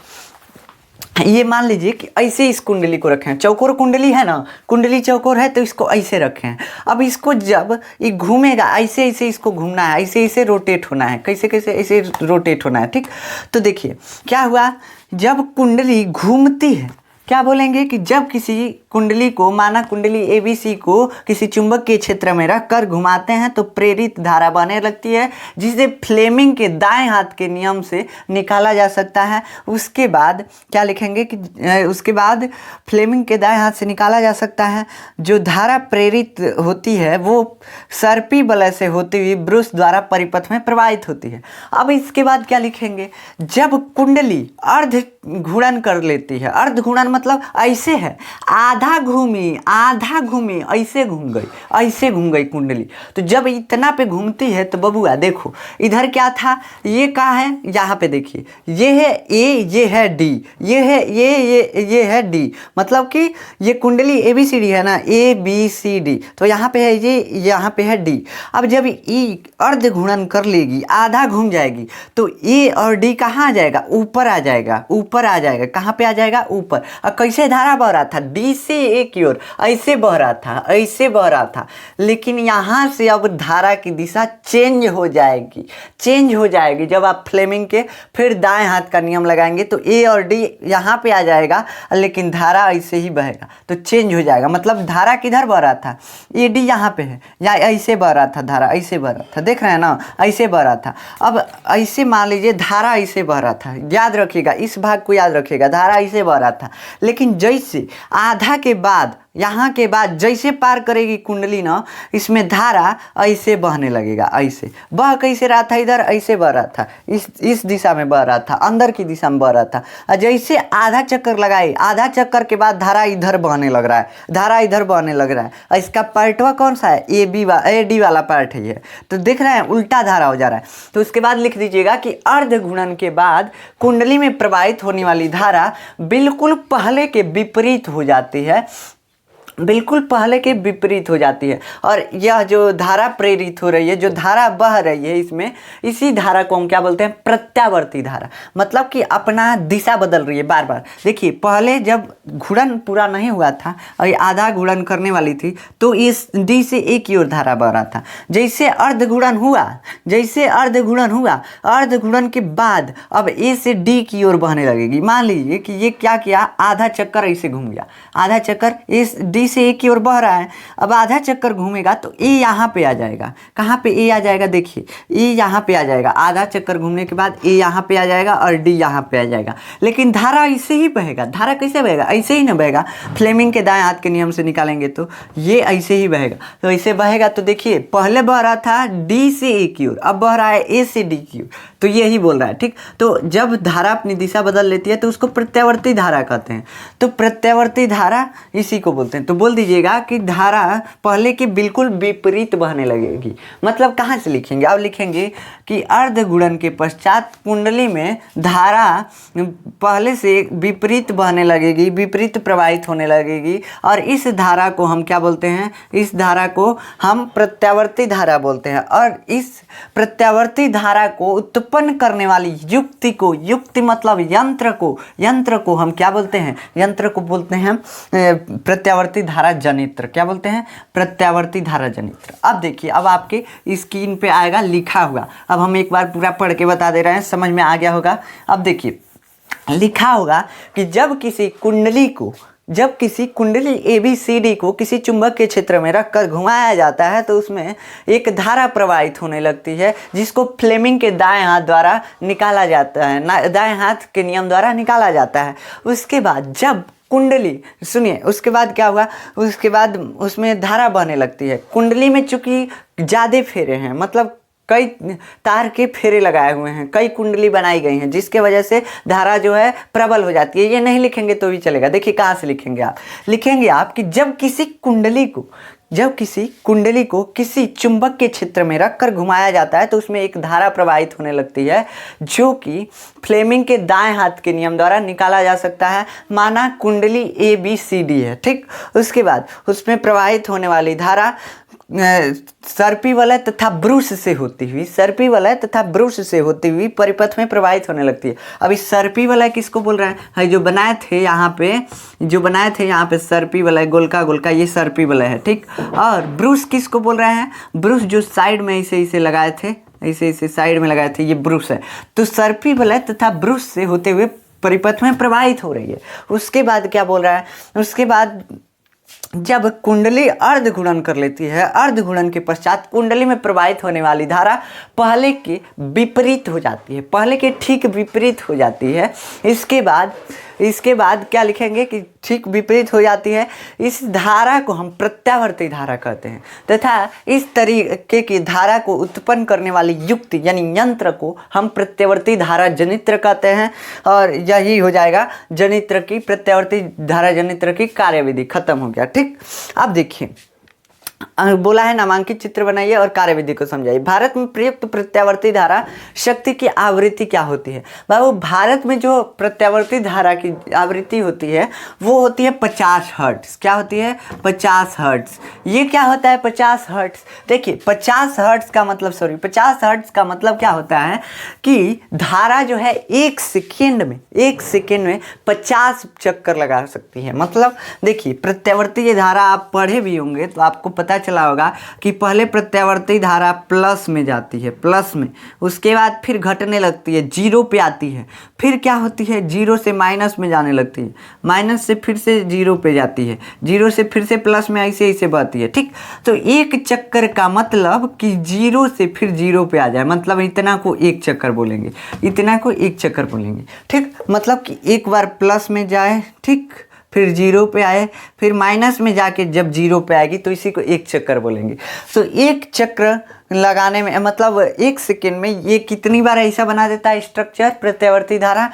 ये मान लीजिए कि ऐसे इस कुंडली को रखें, चौकोर कुंडली है ना, कुंडली चौकोर है, तो इसको ऐसे रखें। अब इसको जब ये घूमेगा, ऐसे ऐसे इसको घूमना है, ऐसे ऐसे रोटेट होना है। कैसे कैसे? ऐसे रोटेट होना है। ठीक, तो देखिए क्या हुआ, जब कुंडली घूमती है, क्या बोलेंगे कि जब किसी कुंडली को, माना कुंडली ABC को किसी चुंबकीय क्षेत्र में रखकर घुमाते हैं तो प्रेरित धारा बहने लगती है, जिसे फ्लेमिंग के दाएं हाथ के नियम से निकाला जा सकता है। उसके बाद क्या लिखेंगे कि उसके बाद फ्लेमिंग के दाएं हाथ से निकाला जा सकता है। जो धारा प्रेरित होती है वो सर्पी वलय से होती हुई ब्रुश द्वारा परिपथ में प्रवाहित होती है। अब इसके बाद क्या लिखेंगे, जब कुंडली अर्ध घूर्णन कर लेती है, अर्ध घूर्णन मतलब ऐसे है, आधा घूमी, ऐसे घूम गई, ऐसे घूम गई कुंडली। तो जब इतना पे घूमती है तो बबुआ देखो, इधर क्या था, ये कहाँ है, यहाँ पे देखिए, ये है A, ये है D, ये है ये है D, मतलब कि ये कुंडली ABCD है ना, ABCD, तो यहाँ पे है ये, यहाँ पे है D। अब जब E अर्ध घूर्णन कर लेगी, आधा घूम जाएगी, तो A और D कहाँ आ जाएगा? ऊपर आ जाएगा, ऊपर आ जाएगा। कहाँ पे आ जाएगा? ऊपर। और कैसे धारा बह रहा था? D से A की ओर ऐसे बह रहा था, ऐसे बह रहा था, लेकिन यहाँ से अब धारा की दिशा चेंज हो जाएगी, चेंज हो जाएगी। जब आप फ्लेमिंग के फिर दाएं हाथ का नियम लगाएंगे तो A और D यहाँ पे आ जाएगा, लेकिन धारा ऐसे ही बहेगा, तो चेंज हो जाएगा। मतलब धारा किधर बह रहा था? AD यहाँ पे है, या ऐसे बह रहा था, धारा ऐसे बह रहा था, देख रहे हैं ना, ऐसे बह रहा था। अब ऐसे मान लीजिए धारा ऐसे बह रहा था, याद रखिएगा, इस भाग को याद रखिएगा, धारा ऐसे बह रहा था, लेकिन जैसे आधा के बाद, यहाँ के बाद जैसे पार करेगी कुंडली ना, इसमें धारा ऐसे बहने लगेगा। ऐसे बह कैसे रहा था? इधर ऐसे बह रहा था, इस दिशा में बह रहा था, अंदर की दिशा में बह रहा था। और जैसे आधा चक्कर लगाए, आधा चक्कर के बाद धारा इधर बहने लग रहा है, धारा इधर बहने लग रहा है। और इसका पार्टवा कौन सा है? AD वाला पार्ट है ये। तो देख रहे हैं, उल्टा धारा हो जा रहा है। तो उसके बाद लिख दीजिएगा कि अर्ध घूर्णन के बाद कुंडली में प्रवाहित होने वाली धारा बिल्कुल पहले के विपरीत हो जाती है, बिल्कुल पहले के विपरीत हो जाती है। और यह जो धारा प्रेरित हो रही है, जो धारा बह रही है, इसमें इसी धारा को हम क्या बोलते हैं? प्रत्यावर्ती धारा। मतलब कि अपना दिशा बदल रही है बार बार। देखिए, पहले जब घूर्णन पूरा नहीं हुआ था और आधा घूर्णन करने वाली थी, तो इस D से A की ओर धारा बह रहा था। जैसे अर्ध घूर्णन हुआ, जैसे अर्ध घूर्णन हुआ, अर्ध घूर्णन के बाद अब A से D की ओर बहने लगेगी। मान लीजिए कि ये क्या किया, आधा चक्कर ऐसे घूम गया, आधा चक्कर इस D से A की ओर बह रहा है। अब आधा चक्कर घूमेगा तो A यहाँ पे आ जाएगा। कहाँ पे A आ जाएगा? देखिए, A यहाँ पे आ जाएगा, आधा चक्कर घूमने के बाद A यहाँ पे आ जाएगा और D यहाँ पे आ जाएगा। लेकिन धारा ऐसे ही बहेगा। धारा कैसे बहेगा? ऐसे ही ना बहेगा। फ्लेमिंग के दाएं हाथ के नियम से निकालेंगे तो ये ऐसे ही बहेगा। तो ऐसे बहेगा तो देखिए, पहले बह रहा था D से A की ओर, अब बह रहा है A से D की ओर। तो यही बोल रहा है, ठीक। तो जब धारा अपनी दिशा बदल लेती है तो उसको प्रत्यावर्ती धारा कहते हैं। तो प्रत्यावर्ती धारा इसी को बोलते हैं। तो बोल दीजिएगा कि धारा पहले के बिल्कुल विपरीत बहने लगेगी। मतलब कहाँ से लिखेंगे? अब लिखेंगे कि अर्ध गुणन के पश्चात कुंडली में धारा पहले से विपरीत बहने लगेगी, विपरीत प्रवाहित होने लगेगी, और इस धारा को हम क्या बोलते हैं? इस धारा को हम प्रत्यावर्ती धारा बोलते हैं। और इस प्रत्यावर्ती धारा को उत्पन्न करने वाली युक्ति को, युक्ति मतलब यंत्र को हम क्या बोलते हैं? यंत्र को बोलते हैं प्रत्यावर्ती धारा जनित्र। क्या बोलते हैं? प्रत्यावर्ती धारा जनित्र। अब देखिए, अब आपके स्क्रीन पे आएगा लिखा हुआ। अब हम एक बार पूरा पढ़ के बता दे रहे हैं, समझ में आ गया होगा। अब देखिए लिखा होगा कि जब किसी कुंडली ABCD को किसी चुंबक के क्षेत्र में रखकर घुमाया जाता है तो उसमें एक धारा प्रवाहित होने लगती है, जिसको फ्लेमिंग के दाएं हाथ द्वारा निकाला जाता है, दाएं हाथ के नियम द्वारा निकाला जाता है। उसके बाद जब कुंडली, सुनिए, उसके बाद क्या हुआ? उसके बाद उसमें धारा बहने लगती है। कुंडली में चूंकि ज़्यादा फेरे हैं, मतलब कई तार के फेरे लगाए हुए हैं, कई कुंडली बनाई गई हैं, जिसके वजह से धारा जो है प्रबल हो जाती है। ये नहीं लिखेंगे तो भी चलेगा। देखिए कहाँ से लिखेंगे आप? लिखेंगे आप कि जब किसी कुंडली को किसी चुंबक के क्षेत्र में रखकर घुमाया जाता है तो उसमें एक धारा प्रवाहित होने लगती है, जो कि फ्लेमिंग के दाएं हाथ के नियम द्वारा निकाला जा सकता है। माना कुंडली ABCD है, ठीक। उसके बाद उसमें प्रवाहित होने वाली धारा सर्पी वलय तथा ब्रूस से होती हुई परिपथ में प्रवाहित होने लगती है। अब इस सर्पी वलय किसको बोल रहा है? जो बनाए थे यहाँ पे सर्पी वलय, गोलका ये सर्पी वलय है, ठीक। और ब्रूस किसको बोल रहे हैं? ब्रूस जो साइड में इसे लगाए थे, इसे साइड में लगाए थे, ये ब्रूस है। तो सर्पी वलय तथा ब्रूस से होते हुए परिपथ में प्रवाहित हो रही है। उसके बाद क्या बोल रहा है? उसके बाद जब कुंडली अर्ध गुणन कर लेती है, अर्ध गुणन के पश्चात कुंडली में प्रवाहित होने वाली धारा पहले के विपरीत हो जाती है, पहले के ठीक विपरीत हो जाती है। इसके बाद क्या लिखेंगे कि ठीक विपरीत हो जाती है। इस धारा को हम प्रत्यावर्ती धारा कहते हैं, तथा इस तरीके की धारा को उत्पन्न करने वाली युक्ति यानी यंत्र को हम प्रत्यावर्ती धारा जनित्र कहते हैं। और यही हो जाएगा जनित्र की, प्रत्यावर्ती धारा जनित्र की कार्यविधि। खत्म हो गया, ठीक। अब देखिए बोला है नामांकित चित्र बनाइए और कार्यविधि को समझाइए। भारत में प्रयुक्त प्रत्यावर्ती धारा शक्ति की आवृत्ति क्या होती है? बाबू, भारत में जो प्रत्यावर्ती धारा की आवृत्ति होती है वो होती है 50 हर्ट्ज। क्या होती है? 50 हर्ट्ज। ये क्या होता है 50 हर्ट्ज? देखिए 50 हर्ट्ज का मतलब क्या होता है कि धारा जो है एक सेकेंड में 50 चक्कर लगा सकती है। मतलब देखिए प्रत्यावर्ती धारा आप पढ़े भी होंगे तो आपको पता चला होगा कि पहले प्रत्यावर्ती धारा प्लस में जाती है, प्लस में, उसके बाद फिर घटने लगती है, जीरो पे आती है, फिर क्या होती है, जीरो से माइनस में जाने लगती है, माइनस से फिर से जीरो पे जाती है, जीरो से फिर से प्लस में ऐसे बहती है, ठीक। तो एक चक्कर का मतलब कि जीरो से फिर जीरो पे आ जाए, मतलब इतना को एक चक्कर बोलेंगे, ठीक। मतलब कि एक बार प्लस में जाए, ठीक, फिर जीरो पे आए, फिर माइनस में जाके जब जीरो पे आएगी तो इसी को एक चक्कर बोलेंगे। तो एक चक्र लगाने में मतलब एक सेकेंड में ये कितनी बार ऐसा बना देता है स्ट्रक्चर? प्रत्यावर्ती धारा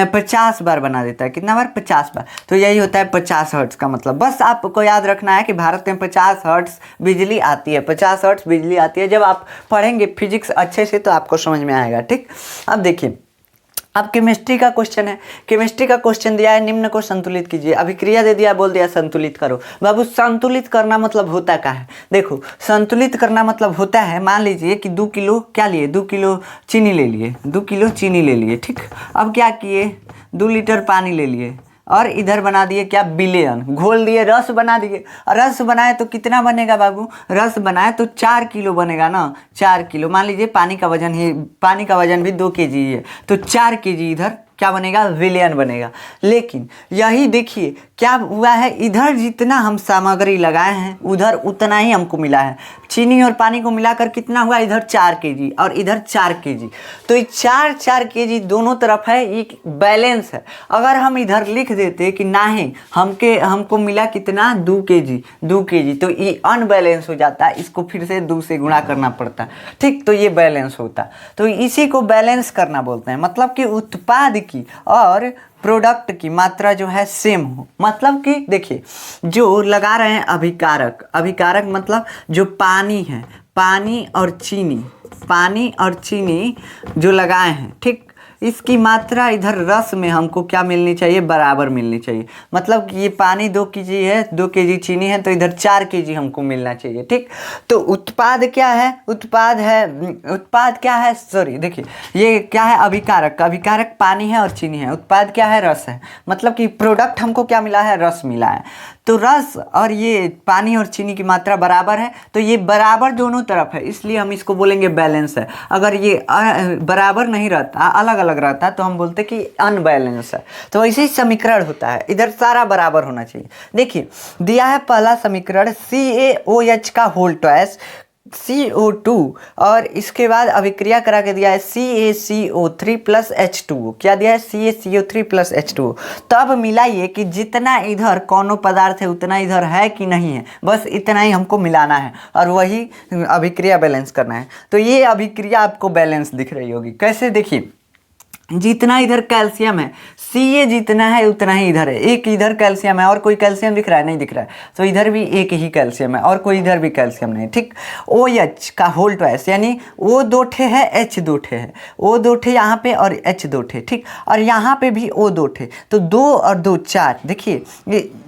50 बार बना देता है। कितना बार? 50 बार। तो यही होता है 50 हर्ट्ज का मतलब। बस आपको याद रखना है कि भारत में 50 हर्ट्ज बिजली आती है, 50 हर्ट्ज बिजली आती है। जब आप पढ़ेंगे फिजिक्स अच्छे से तो आपको समझ में आएगा, ठीक। अब देखिए, अब केमिस्ट्री का क्वेश्चन है। केमिस्ट्री का क्वेश्चन दिया है, निम्न को संतुलित कीजिए। अभिक्रिया दे दिया, बोल दिया संतुलित करो। बाबू संतुलित करना मतलब होता क्या है? देखो संतुलित करना मतलब होता है, मान लीजिए कि 2 किलो क्या लिए, 2 किलो चीनी ले लिए, 2 किलो चीनी ले लिए, ठीक। अब क्या किए, 2 लीटर पानी ले लिए और इधर बना दिए क्या, विलयन, घोल दिए, रस बना दिए। रस बनाए तो कितना बनेगा बाबू? रस बनाए तो 4 किलो बनेगा ना, 4 किलो। मान लीजिए पानी का वजन भी 2 kg है, तो 4 kg इधर क्या बनेगा, विलयन बनेगा। लेकिन यही देखिए क्या हुआ है, इधर जितना हम सामग्री लगाए हैं उधर उतना ही हमको मिला है। चीनी और पानी को मिलाकर कितना हुआ, इधर 4 kg और इधर 4 kg। तो ये 4 kg दोनों तरफ है, एक बैलेंस है। अगर हम इधर लिख देते कि नहीं हमको मिला कितना 2 kg, तो ये अनबैलेंस हो जाता है, इसको फिर से 2 से गुणा करना पड़ता है, ठीक। तो ये बैलेंस होता, तो इसी को बैलेंस करना बोलते हैं। मतलब कि उत्पाद की और प्रोडक्ट की मात्रा जो है सेम हो। मतलब कि देखिए जो लगा रहे हैं अभिकारक मतलब जो पानी है, पानी और चीनी जो लगाए हैं, ठीक, इसकी मात्रा इधर रस में हमको क्या मिलनी चाहिए, बराबर मिलनी चाहिए। मतलब कि ये पानी 2 kg है, 2 kg चीनी है, तो इधर 4 kg हमको मिलना चाहिए, ठीक। तो उत्पाद क्या है, सॉरी देखिए ये क्या है, अभिकारक पानी है और चीनी है। उत्पाद क्या है, रस है। मतलब कि प्रोडक्ट हमको क्या मिला है, रस मिला है। तो रस और ये पानी और चीनी की मात्रा बराबर है, तो ये बराबर दोनों तरफ है, इसलिए हम इसको बोलेंगे बैलेंस है। अगर ये बराबर नहीं रहता, अलग अलग रहता, तो हम बोलते कि अनबैलेंस है। तो ऐसे ही समीकरण होता है, इधर सारा बराबर होना चाहिए। देखिए दिया है पहला समीकरण CaOH का होल ट्वाइस CO2 और इसके बाद अभिक्रिया करा के दिया है CaCO3 प्लस H2O। क्या दिया है, CaCO3 प्लस H2O। तब मिला ये कि जितना इधर कौनो पदार्थ है उतना इधर है कि नहीं है, बस इतना ही हमको मिलाना है और वही अभिक्रिया बैलेंस करना है। तो ये अभिक्रिया आपको बैलेंस दिख रही होगी। कैसे, देखिए जितना इधर कैल्शियम है, Ca जितना है उतना ही इधर है। एक इधर कैल्शियम है और कोई कैल्शियम दिख रहा है, नहीं दिख रहा है, तो इधर भी एक ही कैल्शियम है और कोई इधर भी कैल्शियम नहीं, ठीक। OH का होल ट्वाइस यानी O 2 ठे है, H 2 ठे है, O 2 ठे यहाँ पे और H 2 ठे, ठीक। और यहाँ पे भी O 2 ठे, तो 2 और 2 4। देखिए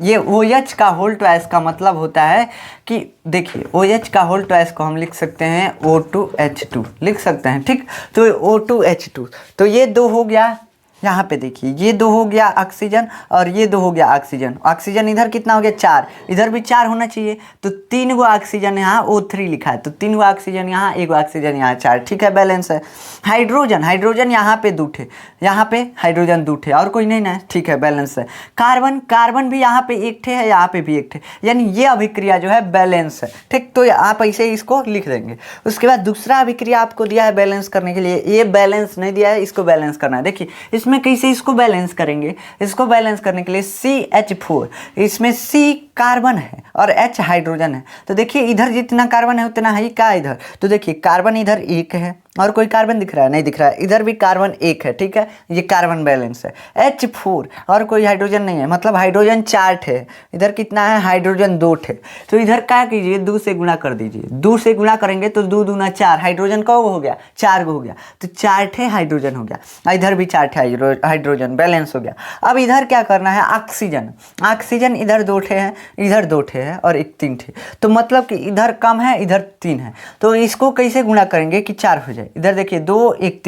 ये OH का होल ट्वाइस का मतलब होता है कि देखिए OH का होल ट्वाइस को हम लिख सकते हैं O2H2 लिख सकते हैं, ठीक। तो O2H2, तो ये 2 हो गया। यहाँ पे देखिए ये 2 हो गया ऑक्सीजन और ये 2 हो गया ऑक्सीजन इधर कितना हो गया, 4, इधर भी 4 होना चाहिए। तो 3 गो ऑक्सीजन यहाँ O3 लिखा है, तो 3 गो ऑक्सीजन यहाँ, 1 गो ऑक्सीजन यहाँ, 4, ठीक है, बैलेंस है। हाइड्रोजन यहाँ पे 2 ठे, यहाँ पे हाइड्रोजन 2 ठे और कोई नहीं ना, ठीक है, बैलेंस है। कार्बन भी यहाँ पे 1 ठे है, यहाँ पे भी 1 ठे, यानी ये अभिक्रिया जो है बैलेंस है, ठीक। तो आप ऐसे ही इसको लिख देंगे। उसके बाद दूसरा अभिक्रिया आपको दिया है बैलेंस करने के लिए, ये बैलेंस नहीं दिया है, इसको बैलेंस करना है। देखिए इसमें कैसे इसको बैलेंस करेंगे, इसको बैलेंस करने के लिए CH4, इसमें C कार्बन है और H हाइड्रोजन है। तो देखिए इधर जितना कार्बन है उतना है का इधर, तो देखिए कार्बन इधर 1 है और कोई कार्बन दिख रहा है, नहीं दिख रहा है, इधर भी कार्बन 1 है, ठीक है, ये कार्बन बैलेंस है। H4 और कोई हाइड्रोजन नहीं है, मतलब हाइड्रोजन 4 ठे, इधर कितना है, हाइड्रोजन 2 ठे। तो इधर क्या कीजिए, 2 से गुणा कर दीजिए, 2 से गुणा करेंगे तो 2 दूना 4, हाइड्रोजन का हो गया 4 गो हो गया, तो 4 ठे हाइड्रोजन हो गया, इधर भी 4 ठे हाइड्रोजन, बैलेंस हो गया। अब इधर क्या करना है, ऑक्सीजन इधर 2 ठे है, इधर 2 ठे है और एक 3 ठे, तो मतलब कि इधर कम है, इधर 3 है। तो इसको कैसे गुणा करेंगे कि 4 हो जाए। इधर देखिए 2 1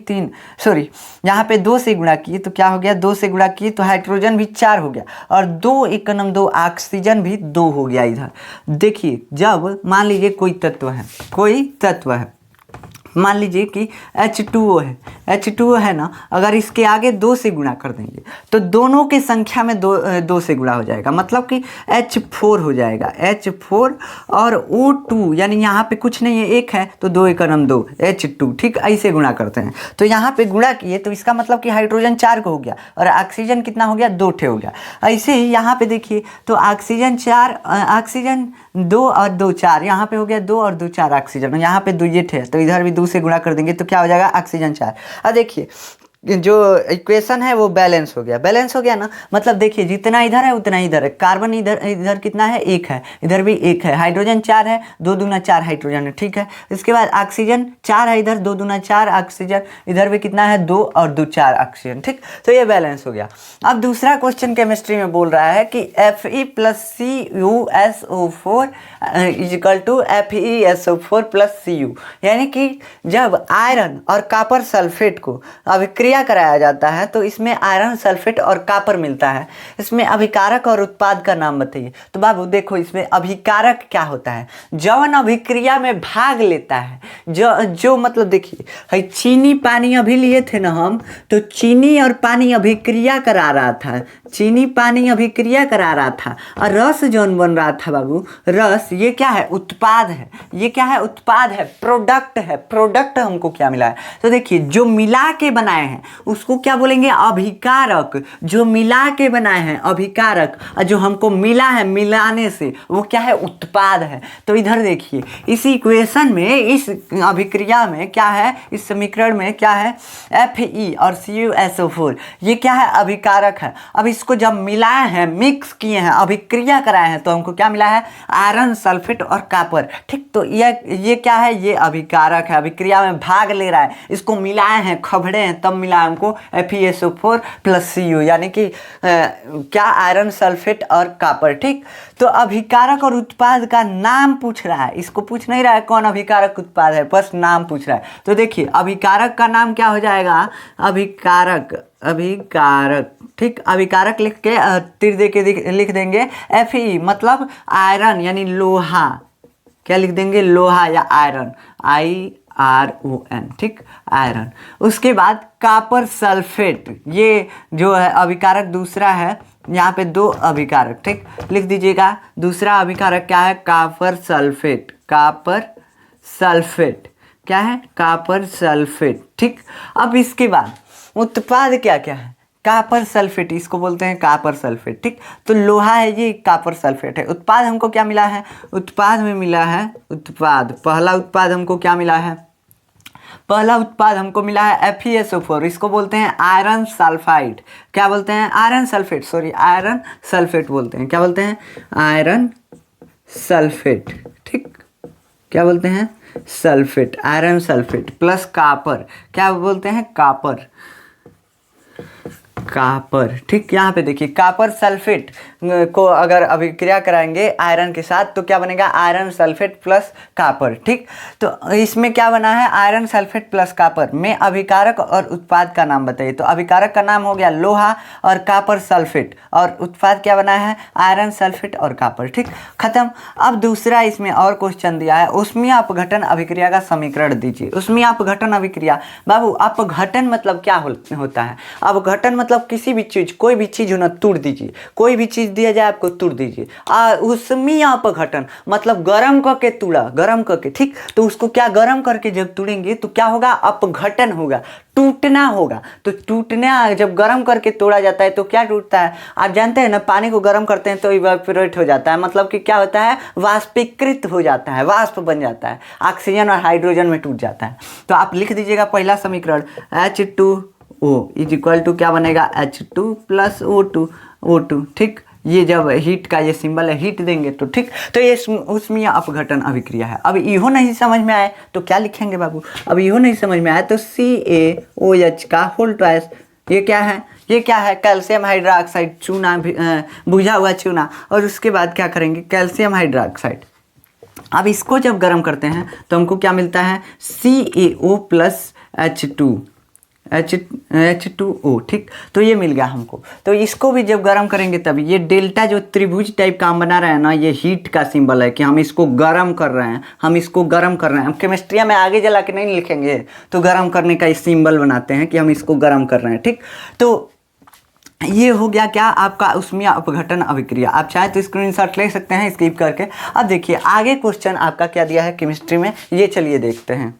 3 सॉरी, यहाँ पे 2 से गुणा किए तो क्या हो गया, 2 से गुणा किए तो हाइड्रोजन भी 4 हो गया और 2 1 2 ऑक्सीजन भी 2 हो गया इधर। देखिए जब मान लीजिए कोई तत्व है, मान लीजिए कि H2O है ना, अगर इसके आगे 2 से गुणा कर देंगे तो दोनों के संख्या में 2 से गुणा हो जाएगा, मतलब कि H4 हो जाएगा, H4 और O2 यानी यहाँ पे कुछ नहीं है, 1 है तो 2 1 2 H2, ठीक, ऐसे गुणा करते हैं। तो यहाँ पे गुणा किए तो इसका मतलब कि हाइड्रोजन 4 को हो गया और ऑक्सीजन कितना हो गया, 2 ठे हो गया। ऐसे ही यहाँ पे देखिए तो ऑक्सीजन 2 और 2 4, यहाँ पे हो गया 2 और 2 4 ऑक्सीजन, यहाँ पे 2 ये ठे, तो इधर भी 2 से गुणा कर देंगे तो क्या हो जाएगा, ऑक्सीजन 4। अब देखिए जो इक्वेशन है वो बैलेंस हो गया ना, मतलब देखिए जितना इधर है उतना इधर है। कार्बन इधर कितना है, 1 है, इधर भी 1 है, हाइड्रोजन 4 है, 2 दूना 4 हाइड्रोजन है, ठीक है। इसके बाद ऑक्सीजन 4 है, इधर 2 दूना 4 ऑक्सीजन, इधर भी कितना है, 2 और 2 4 ऑक्सीजन, ठीक। तो ये बैलेंस हो गया। अब दूसरा क्वेश्चन केमिस्ट्री में बोल रहा है कि Fe + CuSO4 = FeSO4 + Cu, यानी कि जब आयरन और कॉपर सल्फेट को अभिक्रिया अभिक्रिया कराया जाता है तो इसमें आयरन सल्फेट और कॉपर मिलता है। इसमें अभिकारक और उत्पाद का नाम बताइए। तो बाबू देखो, इसमें अभिकारक क्या होता है? जौन अभिक्रिया में भाग लेता है, जो मतलब देखिए, है चीनी पानी अभी लिए थे ना हम, तो चीनी और पानी अभिक्रिया करा रहा था, चीनी पानी अभिक्रिया करा रहा था, और रस जौन बन रहा था बाबू, रस, ये क्या है? उत्पाद है। ये क्या है? उत्पाद है, प्रोडक्ट है। प्रोडक्ट हमको क्या मिला है? तो देखिए, जो मिला के बनाए हैं उसको क्या बोलेंगे? अभिकारक। जो मिला के बनाए हैं अभिकारक, और जो हमको मिला है मिलाने से, वो क्या है? उत्पाद है। तो इधर देखिए, इस इक्वेशन में, इस अभिक्रिया में क्या है? इस समीकरण में क्या है? Fe और CuSO4, ये क्या है? अभिकारक है। अब इसको जब मिलाए हैं, मिक्स किए हैं, अभिक्रिया कराए हैं, तो हमको क्या मिला है? आयरन सल्फेट और कॉपर। ठीक, तो ये क्या है? ये अभिकारक है, अभिक्रिया में भाग ले रहा है। इसको मिलाए हैं, खबड़े हैं, तब मिला हमको FeSO4 + Cu, यानी कि क्या? आयरन सल्फेट और कॉपर। ठीक, तो अभिकारक और उत्पाद का नाम पूछ रहा है, इसको पूछ नहीं रहा है कौन अभिकारक उत्पाद है, बस नाम पूछ रहा है। तो देखिए, अभिकारक का नाम क्या हो जाएगा? अभिकारक। ठीक, अभिकारक लिख के तीर दे के लिख देंगे Fe, मतलब आयरन यानी लोहा। क्या लिख देंगे? लोहा या आयरन, IRON। ठीक, आयरन। उसके बाद कॉपर सल्फेट, ये जो है अभिकारक दूसरा है, यहाँ पे 2 अभिकारक। ठीक, लिख दीजिएगा। दूसरा अभिकारक क्या है? Copper sulphate. कॉपर सल्फेट क्या है? Copper sulphate. ठीक, अब इसके बाद उत्पाद क्या क्या है? कॉपर सल्फेट, इसको बोलते हैं कॉपर सल्फेट। ठीक, तो लोहा है, ये कॉपर सल्फेट है। उत्पाद हमको क्या मिला है? उत्पाद में मिला है, उत्पाद, पहला उत्पाद हमको क्या मिला है? पहला उत्पाद हमको मिला है FeSO4, इसको बोलते हैं आयरन सल्फाइड। क्या बोलते हैं? Iron sulphate, sorry, iron sulphate बोलते हैं। क्या बोलते हैं? Iron sulphate. ठीक, क्या बोलते हैं? Sulphate, iron sulphate plus copper. क्या बोलते हैं? कॉपर। ठीक, यहाँ पे देखिए, कॉपर सल्फेट को अगर अभिक्रिया कराएंगे आयरन के साथ तो क्या बनेगा? Iron sulphate plus copper. ठीक, तो इसमें क्या बना है? आयरन सल्फेट प्लस कॉपर में अभिकारक और उत्पाद का नाम बताइए। तो अभिकारक का नाम हो गया लोहा और कॉपर सल्फेट, और उत्पाद क्या बना है? आयरन सल्फेट और कॉपर। ठीक, खत्म। अब दूसरा इसमें और क्वेश्चन दिया है, ऊष्मीय अपघटन अभिक्रिया का समीकरण दीजिए। ऊष्मीय अपघटन अभिक्रिया, बाबू अपघटन मतलब क्या होता है? अपघटन मतलब किसी भी चीज, कोई भी चीज हो ना, तोड़ दीजिए। कोई भी चीज दिया जाए आपको, तोड़ दीजिए। ऊष्मीय अपघटन मतलब गर्म करके तोड़ा, गर्म करके। ठीक, तो उसको क्या? गर्म करके जब तोड़ेंगे तो क्या होगा? अपघटन होगा, टूटना होगा। तो टूटना, जब गर्म करके तोड़ा जाता है तो क्या टूटता है? आप जानते हैं ना, पानी को गर्म करते हैं तो इवेपोरेट हो जाता है, मतलब कि क्या होता है? वाष्पीकृत हो जाता है, वाष्प बन जाता है, ऑक्सीजन और हाइड्रोजन में टूट जाता है। तो आप लिख दीजिएगा पहला समीकरण, H2O इज इक्वल टू क्या बनेगा? H2 + O2। ठीक, ये जब हीट का ये सिंबल है, हीट देंगे तो ठीक, तो ये ऊष्मीय अपघटन अभिक्रिया है। अब इहो नहीं समझ में आए तो क्या लिखेंगे बाबू? अब इहो नहीं समझ में आए तो CaOH का होल ट्वाइस, ये क्या है? ये क्या है? कैल्शियम हाइड्रोक्साइड, चूना, बुझा हुआ चूना। और उसके बाद क्या करेंगे? Calcium hydroxide. अब इसको जब गर्म करते हैं तो हमको क्या मिलता है? CaO + H2O। ठीक, तो ये मिल गया हमको। तो इसको भी जब गर्म करेंगे तब ये डेल्टा जो त्रिभुज टाइप का हम बना रहे हैं ना, ये हीट का सिंबल है कि हम इसको गर्म कर रहे हैं, हम इसको गर्म कर रहे हैं। हम केमिस्ट्री में आगे जला के नहीं लिखेंगे, तो गर्म करने का इस सिंबल बनाते हैं कि हम इसको गर्म कर रहे हैं। ठीक, तो ये हो गया क्या? आपका ऊष्मीय अपघटन अभिक्रिया। आप चाहे तो स्क्रीनशॉट ले सकते हैं स्किप करके। अब देखिए आगे क्वेश्चन आपका क्या दिया है केमिस्ट्री में, ये चलिए देखते हैं।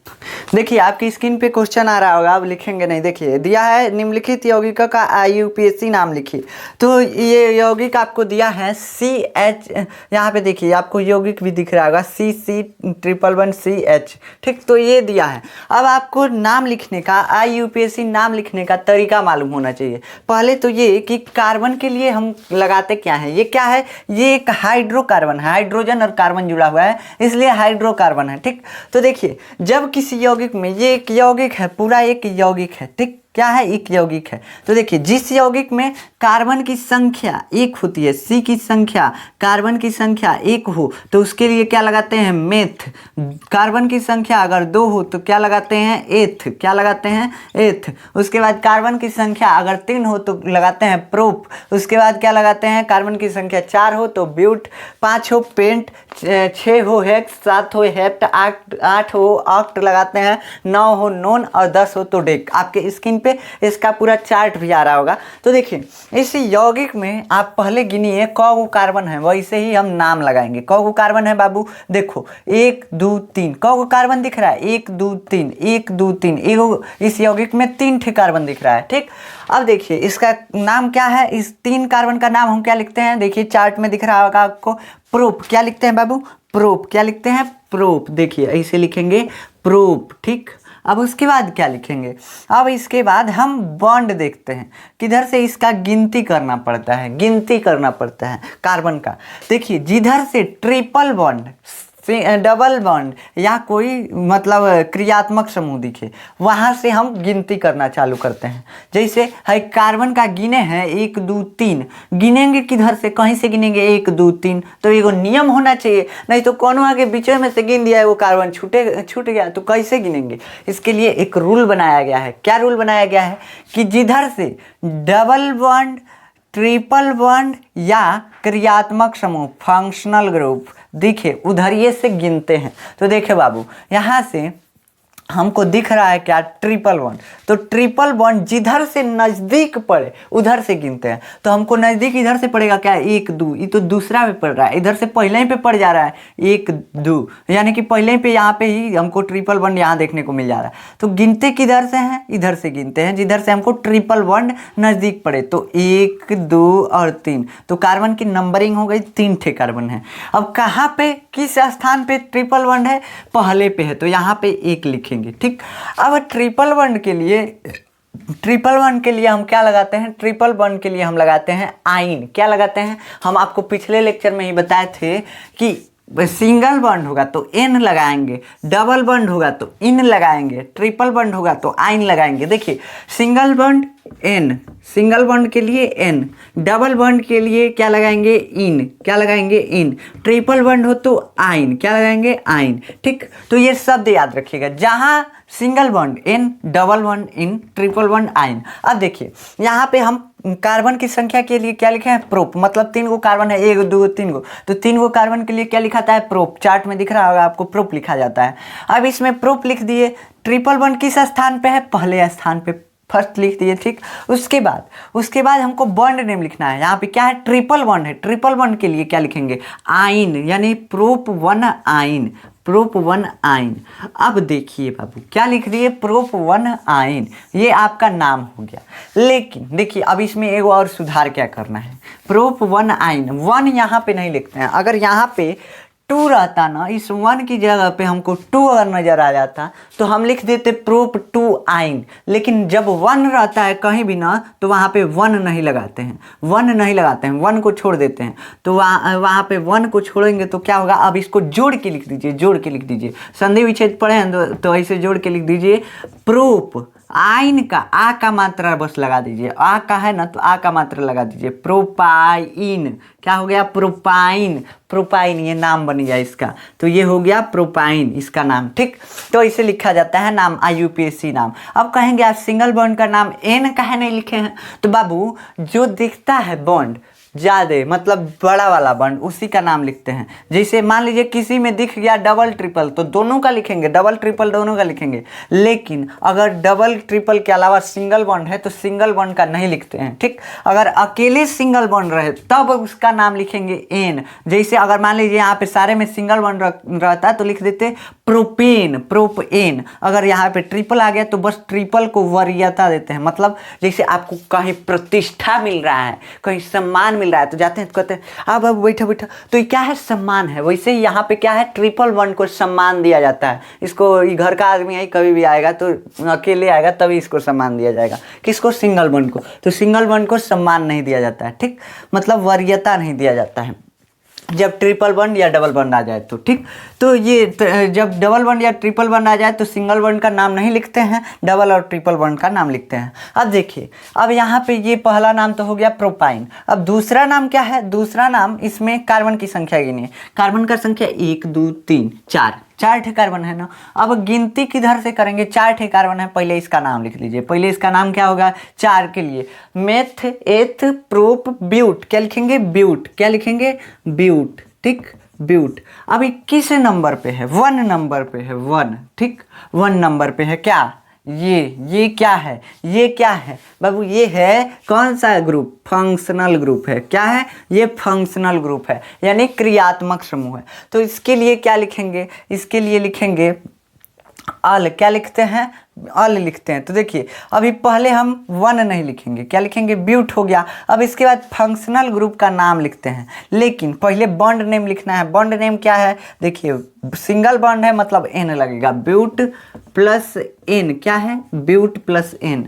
देखिए आपकी स्क्रीन पे क्वेश्चन आ रहा होगा, आप लिखेंगे नहीं। देखिए दिया है, निम्नलिखित यौगिकों का IUPAC नाम लिखिए। तो ये यौगिक आपको दिया है CH, यहाँ पे देखिए आपको यौगिक भी दिख रहा होगा CC111CH। ठीक, तो ये दिया है। अब आपको नाम लिखने का, IUPAC नाम लिखने का तरीका मालूम होना चाहिए। पहले तो ये कि कार्बन के लिए हम लगाते क्या है? ये क्या है? ये एक हाइड्रोकार्बन है, हाइड्रोजन और कार्बन जुड़ा हुआ है, इसलिए हाइड्रोकार्बन है। ठीक, तो देखिए जब किसी यौगिक में, ये एक यौगिक है, पूरा एक यौगिक है। ठीक, क्या है, एक यौगिक है। तो देखिए जिस यौगिक में कार्बन की संख्या एक होती है, सी की संख्या, कार्बन की संख्या एक हो तो उसके लिए क्या लगाते हैं, मेथ। कार्बन की संख्या अगर 2 हो तो क्या लगाते हैं, एथ। क्या लगाते हैं, एथ। उसके बाद कार्बन की संख्या अगर 3 हो तो लगाते हैं प्रोप। उसके बाद क्या लगाते हैं, कार्बन की संख्या 4 हो तो ब्यूट, 5 हो पेंट, 6 हो हेक्स, 7 हो हेप्ट, 8 हो ऑक्ट लगाते हैं, 9 हो नॉन और 10 हो तो डेक। आपके स्क्रीन पे इसका पूरा चार्ट भी आ रहा होगा। तो देखिए इस यौगिक में आप पहले गिनिए क गो कार्बन है, वैसे ही हम नाम लगाएंगे। क गो कार्बन है बाबू, देखो 1 2 3, क गो कार्बन दिख रहा है, 1 2 3, 1 2 3, एगो इस यौगिक में 3 ठे कार्बन दिख रहा है, ठीक। अब देखिए इसका नाम क्या है, इस 3 कार्बन का नाम हम क्या लिखते हैं, देखिए चार्ट में दिख रहा होगा आपको, प्रोप। क्या लिखते हैं बाबू, प्रोप। क्या लिखते हैं, प्रोप। देखिए ऐसे लिखेंगे प्रोप, ठीक। अब उसके बाद क्या लिखेंगे, अब इसके बाद हम बॉन्ड देखते हैं, किधर से इसका गिनती करना पड़ता है, गिनती करना पड़ता है कार्बन का। देखिए जिधर से ट्रिपल बॉन्ड, डबल बॉन्ड या कोई मतलब क्रियात्मक समूह दिखे, वहाँ से हम गिनती करना चालू करते हैं। जैसे है कार्बन का गिने हैं 1 2 3, गिनेंगे किधर से, कहीं से गिनेंगे 1 2 3, तो एगो नियम होना चाहिए, नहीं तो कोनो आगे बीच में से गिन दिया है वो कार्बन छूट गया तो कैसे गिनेंगे। इसके लिए एक रूल बनाया गया है। क्या रूल बनाया गया है कि जिधर से डबल बॉन्ड, ट्रिपल बॉन्ड या क्रियात्मक समूह, फंक्शनल ग्रुप दिखे, उधरिए से गिनते हैं। तो देखे बाबू यहाँ से हमको दिख रहा है क्या, ट्रिपल बॉन्ड, तो ट्रिपल बॉन्ड जिधर से नज़दीक पड़े उधर से गिनते हैं। तो हमको नज़दीक इधर से पड़ेगा क्या, 1 2, ये तो दूसरा पे पड़ रहा है, इधर से पहले ही पे पड़ जा रहा है 1 2, यानी कि पहले ही पे यहाँ पे ही हमको ट्रिपल बॉन्ड यहाँ देखने को मिल जा रहा है। तो गिनते किधर से हैं, इधर से गिनते हैं जिधर से हमको ट्रिपल बॉन्ड नज़दीक पड़े। तो 1 2 और 3, तो कार्बन की नंबरिंग हो गई, 3 ठे कार्बन है। अब कहाँ पे, किस स्थान पे ट्रिपल बॉन्ड है, पहले पे है तो यहाँ पे 1 लिखेंगे, ठीक। अब ट्रिपल बॉन्ड के लिए हम क्या लगाते हैं, ट्रिपल बॉन्ड के लिए हम लगाते हैं आइन। क्या लगाते हैं, हम आपको पिछले लेक्चर में ही बताए थे कि सिंगल बॉन्ड होगा तो एन लगाएंगे, डबल बॉन्ड होगा तो इन लगाएंगे, ट्रिपल बॉन्ड होगा तो आइन लगाएंगे। देखिए single bond ane, single bond के लिए एन, डबल बॉन्ड के लिए क्या लगाएंगे, इन। क्या लगाएंगे, इन। ट्रिपल बॉन्ड हो तो आइन। क्या लगाएंगे, आइन, ठीक। तो ये शब्द याद रखिएगा, जहाँ single bond ane, double bond ene, triple bond yne. अब देखिए यहाँ पे हम कार्बन की संख्या के लिए क्या लिखे हैं, प्रोप, मतलब 3 गो कार्बन है, 1 2 3 गो, तो 3 गो कार्बन के लिए क्या लिखा था है, प्रोप। चार्ट में दिख रहा होगा आपको, प्रोप लिखा जाता है। अब इसमें प्रोप लिख दिए। ट्रिपल बॉन्ड किस स्थान पे है, पहले स्थान पे, फर्स्ट लिख दिए, ठीक। उसके बाद हमको बॉन्ड नेम लिखना है। यहाँ पे क्या है, ट्रिपल बॉन्ड है, ट्रिपल बॉन्ड के लिए क्या लिखेंगे, आइन, यानी प्रोप 1 आइन, प्रोप 1 आइन। अब देखिए बाबू क्या लिख दिए, प्रोप 1 आइन, ये आपका नाम हो गया। लेकिन देखिए अब इसमें एक और सुधार क्या करना है, प्रोप 1 आइन, 1 यहाँ पे नहीं लिखते हैं। अगर यहाँ पे 2 रहता ना, इस 1 की जगह पे हमको 2 अगर नज़र आ जाता तो हम लिख देते प्रोप 2 आइन। लेकिन जब 1 रहता है कहीं भी ना तो वहाँ पे 1 नहीं लगाते हैं, 1 नहीं लगाते हैं, 1 को छोड़ देते हैं। तो वहाँ पे 1 को छोड़ेंगे तो क्या होगा, अब इसको जोड़ के लिख दीजिए, जोड़ के लिख दीजिए। संधि विच्छेद पढ़े हैं तो ऐसे जोड़ के लिख दीजिए, प्रोप आइन का आ का मात्रा बस लगा दीजिए, आ का है ना तो आ का मात्रा लगा दीजिए, प्रोपाइन। क्या हो गया, प्रोपाइन, प्रोपाइन, ये नाम बन गया इसका, तो ये हो गया प्रोपाइन इसका नाम, ठीक। तो इसे लिखा जाता है नाम, IUPAC नाम। अब कहेंगे आप सिंगल बॉन्ड का नाम एन काहे नहीं लिखे हैं, तो बाबू जो दिखता है बॉन्ड ज़्यादा, मतलब बड़ा वाला बॉन्ड, उसी का नाम लिखते हैं। जैसे मान लीजिए किसी में दिख गया डबल ट्रिपल तो दोनों का लिखेंगे, डबल ट्रिपल दोनों का लिखेंगे। लेकिन अगर डबल ट्रिपल के अलावा सिंगल बॉन्ड है तो सिंगल बॉन्ड का नहीं लिखते हैं, ठीक। अगर अकेले सिंगल बॉन्ड रहे तब उसका नाम लिखेंगे एन। जैसे अगर मान लीजिए यहाँ पे सारे में सिंगल बॉन्ड रहता है तो लिख देते प्रोपेन, प्रोप एन। अगर यहाँ पे ट्रिपल आ गया तो बस ट्रिपल को वरीयता देते हैं, मतलब जैसे आपको कहीं प्रतिष्ठा मिल रहा है, कहीं सम्मान मिल रहा है तो जाते हैं तो कहते हैं अब बैठो बैठो, तो ये क्या है, सम्मान है। वैसे ही यहाँ पे क्या है, ट्रिपल बॉन्ड को सम्मान दिया जाता है। इसको घर का आदमी है कभी भी आएगा तो अकेले आएगा तभी इसको सम्मान दिया जाएगा, किसको, सिंगल बॉन्ड को। तो सिंगल बॉन्ड को सम्मान नहीं दिया जाता है, ठीक, मतलब वरीयता नहीं दिया जाता है। जब ट्रिपल बॉन्ड या डबल बॉन्ड आ जाए तो, ठीक। तो ये जब डबल बॉन्ड या ट्रिपल बॉन्ड आ जाए तो सिंगल बॉन्ड का नाम नहीं लिखते हैं, डबल और ट्रिपल बॉन्ड का नाम लिखते हैं। अब देखिए, अब यहाँ पे ये पहला नाम तो हो गया प्रोपाइन। अब दूसरा नाम क्या है? दूसरा नाम, इसमें कार्बन की संख्या गिनिए। कार्बन का संख्या 1 2 3 4, 4 ठे कार्बन है ना। अब गिनती किधर से करेंगे? 4 ठे कार्बन है, पहले इसका नाम लिख लीजिए। पहले इसका नाम क्या होगा 4 के लिए? मेथ, एथ, प्रोप, ब्यूट। क्या लिखेंगे? ब्यूट। क्या लिखेंगे? ब्यूट, ठीक, ब्यूट। अभी किस नंबर पे है? 1 नंबर पे है, 1, ठीक, 1 नंबर पे है। क्या ये क्या है? ये क्या है बाबू? ये है कौन सा ग्रुप? फंक्शनल ग्रुप है। क्या है? ये फंक्शनल ग्रुप है, यानी क्रियात्मक समूह है। तो इसके लिए क्या लिखेंगे? इसके लिए लिखेंगे अल। क्या लिखते हैं? अल लिखते हैं। तो देखिए, अभी पहले हम 1 नहीं लिखेंगे, क्या लिखेंगे? ब्यूट हो गया। अब इसके बाद फंक्शनल ग्रुप का नाम लिखते हैं, लेकिन पहले बॉन्ड नेम लिखना है। बॉन्ड नेम क्या है? देखिए, सिंगल बॉन्ड है मतलब एन लगेगा, ब्यूट प्लस एन। क्या है? But plus ane.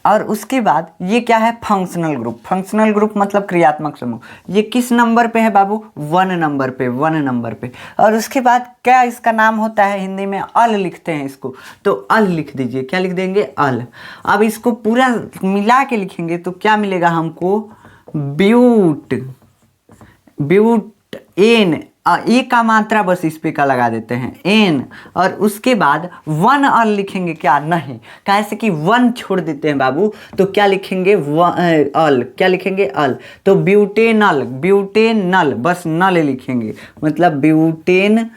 और उसके बाद ये क्या है? Functional group. फंक्शनल ग्रुप मतलब क्रियात्मक समूह। ये किस नंबर पे है बाबू? 1 नंबर पे, 1 नंबर पे। और उसके बाद क्या इसका नाम होता है? हिंदी में अल लिखते हैं इसको, तो अल लिख दीजिए। क्या लिख देंगे? अल। अब इसको पूरा मिला के लिखेंगे तो क्या मिलेगा हमको? ब्यूट, ब्यूट एन। ए का मात्रा बस इस पे का लगा देते हैं, एन। और उसके बाद 1 अल लिखेंगे क्या? नहीं, कैसे कि 1 छोड़ देते हैं बाबू, तो क्या लिखेंगे? अल। क्या लिखेंगे? अल। तो ब्यूटेनल, ब्यूटेनल, बस नल लिखेंगे, मतलब ब्यूटेन।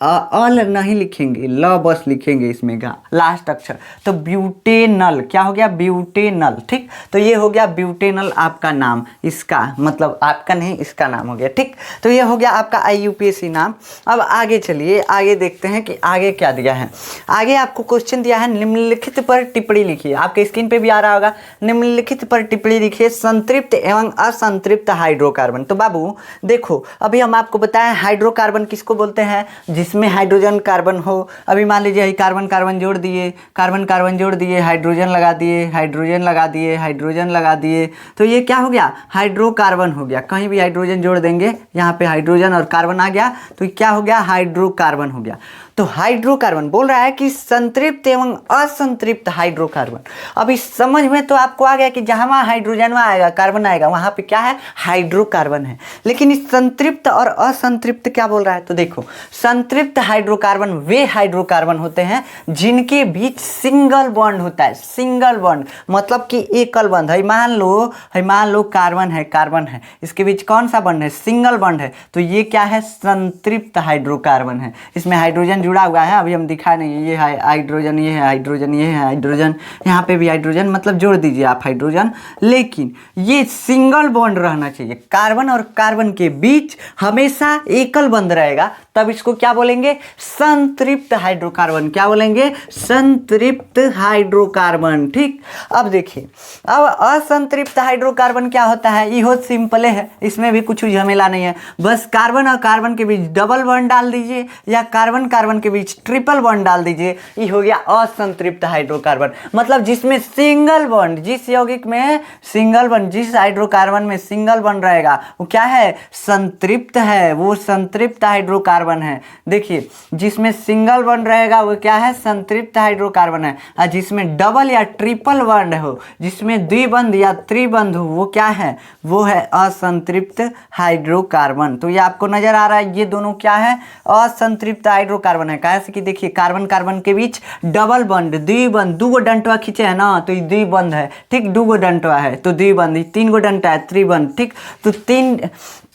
अल नहीं लिखेंगे, ल बस लिखेंगे इसमें का लास्ट अक्षर। तो ब्यूटेनल। क्या हो गया? ब्यूटेनल, ठीक। तो ये हो गया ब्यूटेनल आपका नाम, इसका मतलब आपका नहीं, इसका नाम हो गया, ठीक। तो ये हो गया आपका IUPAC नाम। अब आगे चलिए, आगे देखते हैं कि आगे क्या दिया है। आगे आपको क्वेश्चन दिया है, निम्नलिखित पर टिप्पणी लिखिए। आपके स्क्रीन पे भी आ रहा होगा, निम्नलिखित पर टिप्पणी लिखिए, संतृप्त एवं असंतृप्त हाइड्रोकार्बन। तो बाबू देखो, अभी हम आपको बताएं हाइड्रोकार्बन किसको बोलते हैं? जिसमें हाइड्रोजन कार्बन हो। अभी मान लीजिए कार्बन कार्बन जोड़ दिए, कार्बन कार्बन जोड़ दिए, हाइड्रोजन लगा दिए, हाइड्रोजन लगा दिए, हाइड्रोजन लगा दिए, तो ये क्या हो गया? हाइड्रोकार्बन हो गया। कहीं भी हाइड्रोजन जोड़ देंगे, यहाँ पे हाइड्रोजन और कार्बन आ गया, तो क्या हो गया? हाइड्रोकार्बन हो गया। तो हाइड्रोकार्बन बोल रहा है कि संतृप्त एवं असंतृप्त हाइड्रोकार्बन। अभी समझ में तो आपको आ गया कि जहाँ हाइड्रोजन आएगा, कार्बन आएगा, वहाँ पे क्या है? हाइड्रोकार्बन है। लेकिन इस संतृप्त और असंतृप्त क्या बोल रहा है? तो देखो, संतृप्त हाइड्रोकार्बन वे हाइड्रोकार्बन होते हैं जिनके बीच सिंगल बॉन्ड होता है। सिंगल बॉन्ड मतलब कि एकल बंध है। मान लो कार्बन है, कार्बन है, इसके बीच कौन सा बॉन्ड है? सिंगल बॉन्ड है। तो ये क्या है? संतृप्त हाइड्रोकार्बन है। इसमें हाइड्रोजन जुड़ा हुआ है, अभी हम दिखा नहीं, ये है हाइड्रोजन, ये है हाइड्रोजन, ये है हाइड्रोजन, यहाँ पे भी हाइड्रोजन, मतलब जोड़ दीजिए आप हाइड्रोजन। लेकिन ये सिंगल बॉन्ड रहना चाहिए, कार्बन और कार्बन के बीच हमेशा एकल बंध रहेगा, तब इसको क्या बोलेंगे? संतृप्त हाइड्रोकार्बन। क्या बोलेंगे? संतृप्त हाइड्रोकार्बन, ठीक। अब देखिए, अब असंतृप्त हाइड्रोकार्बन क्या होता है? ये बहुत सिंपल है, इसमें भी कुछ झमेला नहीं है। बस कार्बन और कार्बन के बीच डबल बॉन्ड डाल दीजिए या कार्बन कार्बन के बीच ट्रिपल बॉन्ड डाल दीजिए, ये हो गया असंतृप्त हाइड्रोकार्बन। मतलब जिसमें सिंगल बॉन्ड, जिस यौगिक में सिंगल बॉन्ड, जिस हाइड्रोकार्बन में सिंगल बॉन्ड रहेगा वो क्या है? संतृप्त है, वो संतृप्त हाइड्रोकार्बन है। देखिए, जिसमें सिंगल बॉन्ड रहेगा वो क्या है? संतृप्त हाइड्रोकार्बन है। और जिसमें डबल या ट्रिपल बॉन्ड हो, जिसमें द्विबंध या त्रिबंध हो, वो क्या है? वो है असंतृप्त हाइड्रोकार्बन। तो ये आपको नजर आ रहा है, ये दोनों क्या है? असंतृप्त हाइड्रोकार्बन है। कैसे कि देखिए, कार्बन कार्बन के बीच डबल बॉन्ड, द्विबंध, 2 गो डंटवा खींचे है ना, तो ये द्विबंध है, ठीक। 2 गो डंटवा है तो द्विबंध, 3 गो डंटा है त्रिबंध, ठीक। तो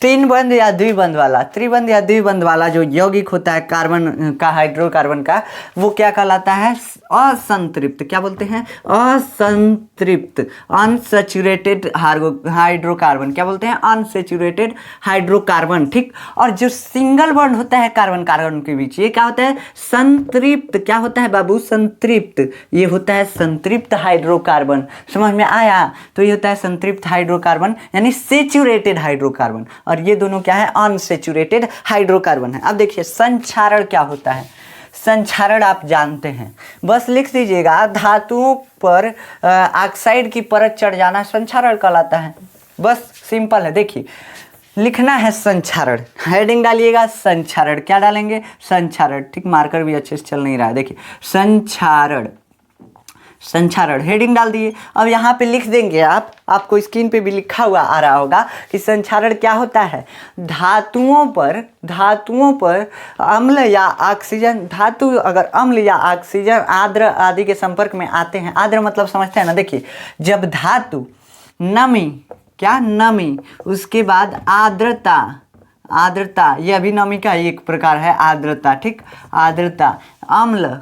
तीन बंध या द्विबंध वाला, त्रिबंध या द्विबंध वाला जो यौगिक होता है कार्बन का, हाइड्रोकार्बन का, वो क्या कहलाता है? असंतृप्त। क्या बोलते हैं? असंतृप्त, अनसैचुरेटेड हाइड्रोकार्बन। क्या बोलते हैं? अनसैचुरेटेड हाइड्रोकार्बन, ठीक। और जो सिंगल बॉन्ड होता है कार्बन कार्बन के बीच, ये क्या होता है? संतृप्त। क्या होता है बाबू? संतृप्त। ये होता है संतृप्त हाइड्रोकार्बन। समझ में आया? तो ये होता है संतृप्त हाइड्रोकार्बन, यानी सैचुरेटेड हाइड्रोकार्बन। और ये दोनों क्या है? अनसैचुरेटेड हाइड्रोकार्बन है। अब देखिए, संक्षारण क्या होता है? संक्षारण आप जानते हैं, बस लिख दीजिएगा, धातुओं पर ऑक्साइड की परत चढ़ जाना संक्षारण कहलाता है। बस सिंपल है। देखिए, लिखना है संक्षारण, हेडिंग डालिएगा संक्षारण। क्या डालेंगे? संक्षारण। ठीक, मार्कर भी अच्छे से चल नहीं रहा है, देखिए संक्षारण, संक्षारण हेडिंग डाल दिए। अब यहाँ पे लिख देंगे आप, आपको स्क्रीन पे भी लिखा हुआ आ रहा होगा कि संक्षारण क्या होता है। धातुओं पर अम्ल या ऑक्सीजन, धातु अगर अम्ल या ऑक्सीजन आर्द्र आदि के संपर्क में आते हैं, आर्द्र मतलब समझते हैं ना, देखिए जब धातु नमी, क्या नमी, उसके बाद आर्द्रता, आर्द्रता यह भी नमी का एक प्रकार है आर्द्रता। ठीक, आर्द्रता, अम्ल,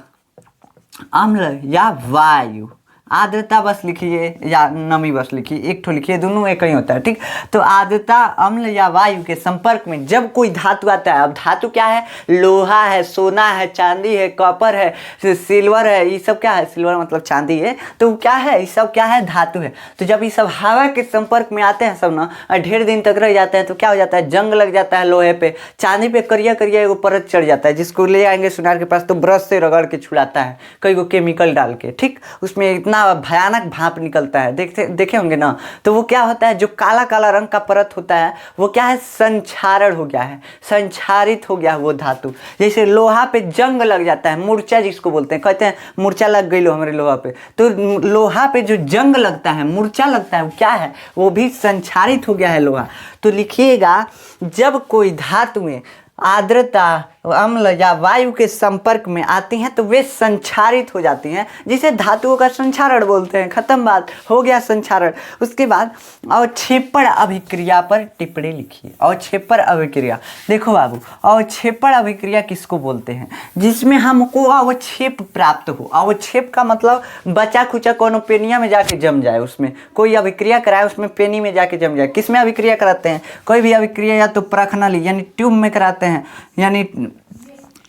अम्ल या वायु, आर्द्रता बस लिखिए या नमी बस लिखिए, एक ठो लिखिए, दोनों एक ही होता है। ठीक, तो आर्द्रता, अम्ल या वायु के संपर्क में जब कोई धातु आता है, अब धातु क्या है? लोहा है, सोना है, चांदी है, कॉपर है, सिल्वर है, ये सब क्या है? सिल्वर मतलब चांदी है, तो क्या है? ये सब क्या है? धातु है। तो जब ये सब हवा के संपर्क में आते हैं सब ना, ढेर दिन तक रह जाते हैं, तो क्या हो जाता है? जंग लग जाता है लोहे पे, चांदी पे करिया करिया एगो परत चढ़ जाता है, जिसको ले आएंगे सुनार के पास तो ब्रश से रगड़ के छुड़ाता है, कई गो केमिकल डाल के। ठीक, उसमें इतना भयानक भाप निकलता है, देखे होंगे ना। तो वो क्या होता है? जो काला काला रंग का परत होता है वो क्या है? संक्षारण हो गया है, संक्षारित हो गया है वो धातु। जैसे लोहा पे जंग लग जाता है, मूर्छा जिसको बोलते हैं, कहते हैं मूर्छा लग गई लो हमारे लोहा पे, तो लोहा पे जो जंग लगता है, मूर्छा लगता है, वो क्या है? वो भी संक्षारित हो गया है लोहा। तो लिखिएगा जब कोई धातु में आर्द्रता, अम्ल या वायु के संपर्क में आती हैं तो वे संक्षारित हो जाती हैं, जिसे धातुओं का संक्षारण बोलते हैं। खत्म बात, हो गया संक्षारण। उसके बाद अवक्षेपण अभिक्रिया पर टिप्पणी लिखिए। अवक्षेपण अभिक्रिया, देखो बाबू, अवक्षेपण अभिक्रिया किसको बोलते हैं? जिसमें हमको अवक्षेप प्राप्त हो। अवक्षेप का मतलब बचा खुचा कोनो पेनिया में जाके जम जाए, उसमें कोई अभिक्रिया कराए, उसमें पेनी में जाके जम जाए। किस में अभिक्रिया कराते हैं? कोई भी अभिक्रिया या तो प्रखनली यानी ट्यूब में कराते हैं, यानी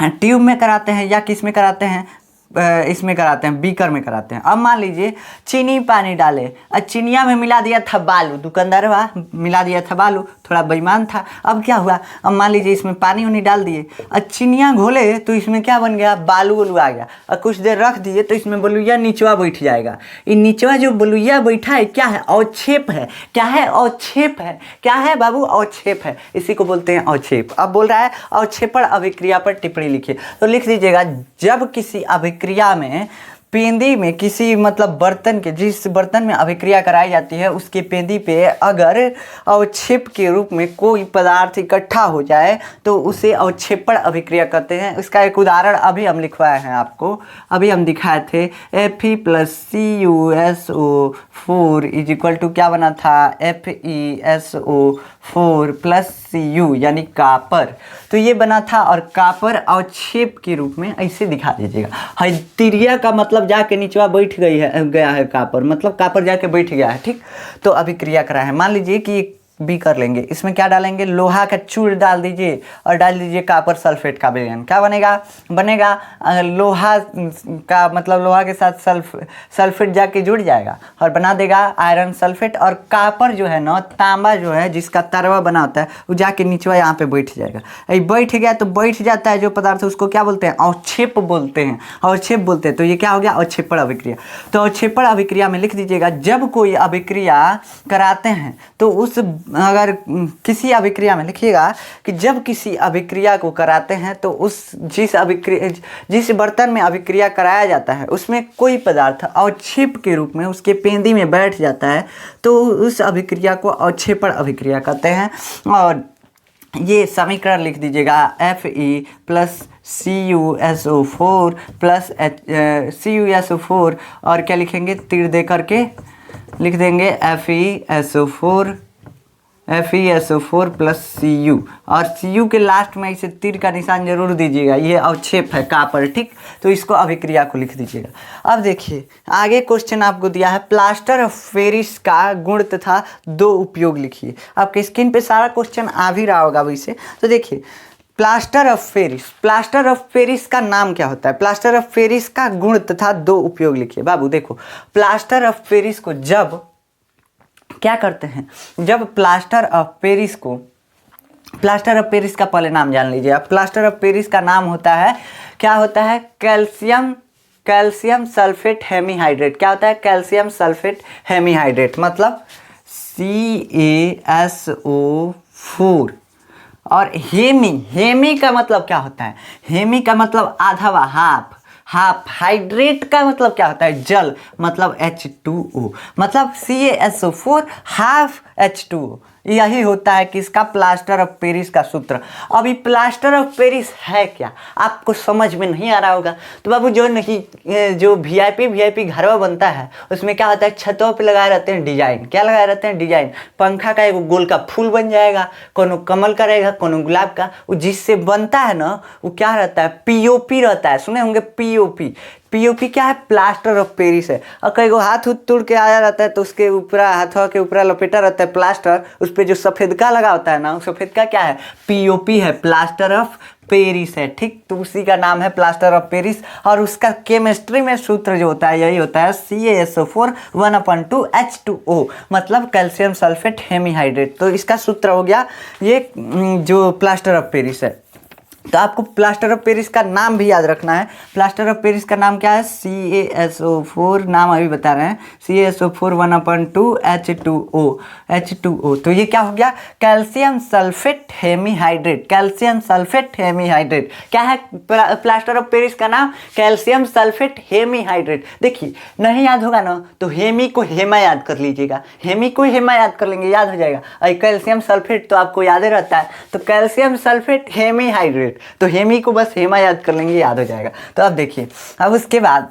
ट्यूब में कराते हैं, या किस में कराते हैं? इसमें कराते हैं, बीकर में कराते हैं। अब मान लीजिए चीनी पानी डाले और चिनिया में मिला दिया था बालू, दुकानदार मिला दिया था बालू, थोड़ा बेईमान था। अब क्या हुआ? अब मान लीजिए इसमें पानी उनी डाल दिए और चिनिया घोले तो इसमें क्या बन गया? बालू वालू आ गया। और कुछ देर रख दिए तो इसमें बलुइया नीचवा बैठ जाएगा। ये नीचवा जो बलुइया बैठा है क्या है? अवक्षेप है। क्या है? अवक्षेप है। क्या है बाबू? अवक्षेप है, इसी को बोलते हैं अवक्षेप। अब बोल रहा है अवक्षेपण अभिक्रिया पर टिप्पणी लिखिए, तो लिख दीजिएगा जब किसी अभिक्रिया में पेंदी में किसी मतलब बर्तन के, जिस बर्तन में अभिक्रिया कराई जाती है उसके पेंदी पे अगर अवक्षेप के रूप में कोई पदार्थ इकट्ठा हो जाए तो उसे अवक्षेपण अभिक्रिया कहते हैं। इसका एक उदाहरण अभी हम लिखवाए हैं आपको, अभी हम दिखाए थे। Fe+CuSO4 इज इक्वल टू क्या बना था? FeSO4+Cu यानी कापर। तो ये बना था और कापर अवक्षेप के रूप में ऐसे दिखा दीजिएगा। हाइड्रिया का मतलब जाके नीचवा बैठ गया है कापर, मतलब कापर जाके बैठ गया है। ठीक, तो अभिक्रिया करा है। मान लीजिए कि भी कर लेंगे, इसमें क्या डालेंगे? लोहा का चूर डाल दीजिए और डाल दीजिए कापर सल्फेट का विलयन। क्या बनेगा? बनेगा लोहा का मतलब लोहा के साथ सल्फेट जाके जुड़ जाएगा और बना देगा आयरन सल्फेट। और कापर जो है ना, तांबा जो है जिसका तरवा बना होता है, वो जाके नीचवा यहाँ पे बैठ जाएगा। बैठ गया तो बैठ जाता है जो पदार्थ, उसको क्या बोलते हैं? अवक्षेप बोलते हैं, अवक्षेप बोलते हैं। तो ये क्या हो गया? अवक्षेपण अभिक्रिया। तो अवक्षेपण अभिक्रिया में लिख दीजिएगा जब कोई अभिक्रिया कराते हैं तो उस, अगर किसी अभिक्रिया में लिखिएगा कि जब किसी अभिक्रिया को कराते हैं तो उस जिस बर्तन में अभिक्रिया कराया जाता है उसमें कोई पदार्थ अवक्षेप के रूप में उसके पेंदी में बैठ जाता है तो उस अभिक्रिया को अवक्षेपण अभिक्रिया कहते हैं। और ये समीकरण लिख दीजिएगा Fe+CuSO4+CuSO4 और क्या लिखेंगे? तीर दे करके लिख देंगे FeSO4+Cu और Cu के लास्ट में इसे तीर का निशान जरूर दीजिएगा, ये अवक्षेप है कापर। ठीक, तो इसको अभिक्रिया को लिख दीजिएगा। अब देखिए आगे क्वेश्चन आपको दिया है प्लास्टर ऑफ पेरिस का गुण तथा दो उपयोग लिखिए। आपके स्क्रीन पे सारा क्वेश्चन आ भी रहा होगा वैसे। तो देखिए plaster of Paris, plaster of Paris का नाम क्या होता है? प्लास्टर ऑफ पेरिस का गुण तथा दो उपयोग लिखिए। बाबू देखो, प्लास्टर ऑफ पेरिस को जब क्या करते हैं, जब प्लास्टर ऑफ पेरिस को, प्लास्टर ऑफ पेरिस का पहले नाम जान लीजिए आप। प्लास्टर ऑफ पेरिस का नाम होता है, क्या होता है? Calcium sulphate hemihydrate. क्या होता है? कैल्शियम सल्फेट हेमीहाइड्रेट, मतलब CaSO4 फोर। और हेमी, हेमी का मतलब क्या होता है? हेमी का मतलब आधा वा, हाफ। हाफ। हाइड्रेट का मतलब क्या होता है? जल, मतलब H2O, मतलब CaSO4 हाफ H2O। यही होता है किसका? प्लास्टर ऑफ पेरिस का सूत्र। अभी प्लास्टर ऑफ पेरिस है क्या, आपको समझ में नहीं आ रहा होगा। तो बाबू जो नहीं, जो वीआईपी घरवा बनता है उसमें क्या होता है? छतों पे लगाए रहते हैं डिजाइन। क्या लगाए रहते हैं? डिजाइन। पंखा का एक गोल का फूल बन जाएगा, कोनो कमल का रहेगा, कोनो गुलाब का। वो जिससे बनता है ना, वो क्या रहता है? पीओपी रहता है। सुने होंगे पीओपी। पीओपी क्या है? प्लास्टर ऑफ पेरिस है। और कई को हाथ उत तोड़ के आया रहता है तो उसके ऊपर, हाथों के ऊपर लपेटा रहता है प्लास्टर, उस पर जो सफेदका लगा होता है ना, सफेदका क्या है? पीओपी है, प्लास्टर ऑफ पेरिस है। ठीक, तो उसी का नाम है प्लास्टर ऑफ पेरिस। और उसका केमिस्ट्री में सूत्र जो होता है यही होता है CaSO4 1/2 H2O, मतलब कैल्शियम सल्फेट हेमीहाइड्रेट। तो इसका सूत्र हो गया ये जो प्लास्टर ऑफ पेरिस है। तो आपको प्लास्टर ऑफ पेरिस का नाम भी याद रखना है। प्लास्टर ऑफ पेरिस का नाम क्या है? CaSO4, नाम अभी बता रहे हैं, CaSO4 1/2 H2O, H2O। तो ये क्या हो गया? Calcium sulphate hemihydrate. Calcium sulphate hemihydrate क्या है? प्लास्टर ऑफ पेरिस का नाम कैल्शियम सल्फेट हेमीहाइड्रेट। देखिए नहीं याद होगा ना तो हेमी को हेमा याद कर लीजिएगा, हेमी को हेमा याद कर लेंगे, याद हो जाएगा। और कैल्शियम सल्फेट तो आपको याद ही रहता है, तो कैल्शियम सल्फेट हेमीहाइड्रेट, तो हेमी को बस हेमा याद कर लेंगे, याद हो जाएगा। तो अब देखिए, अब उसके बाद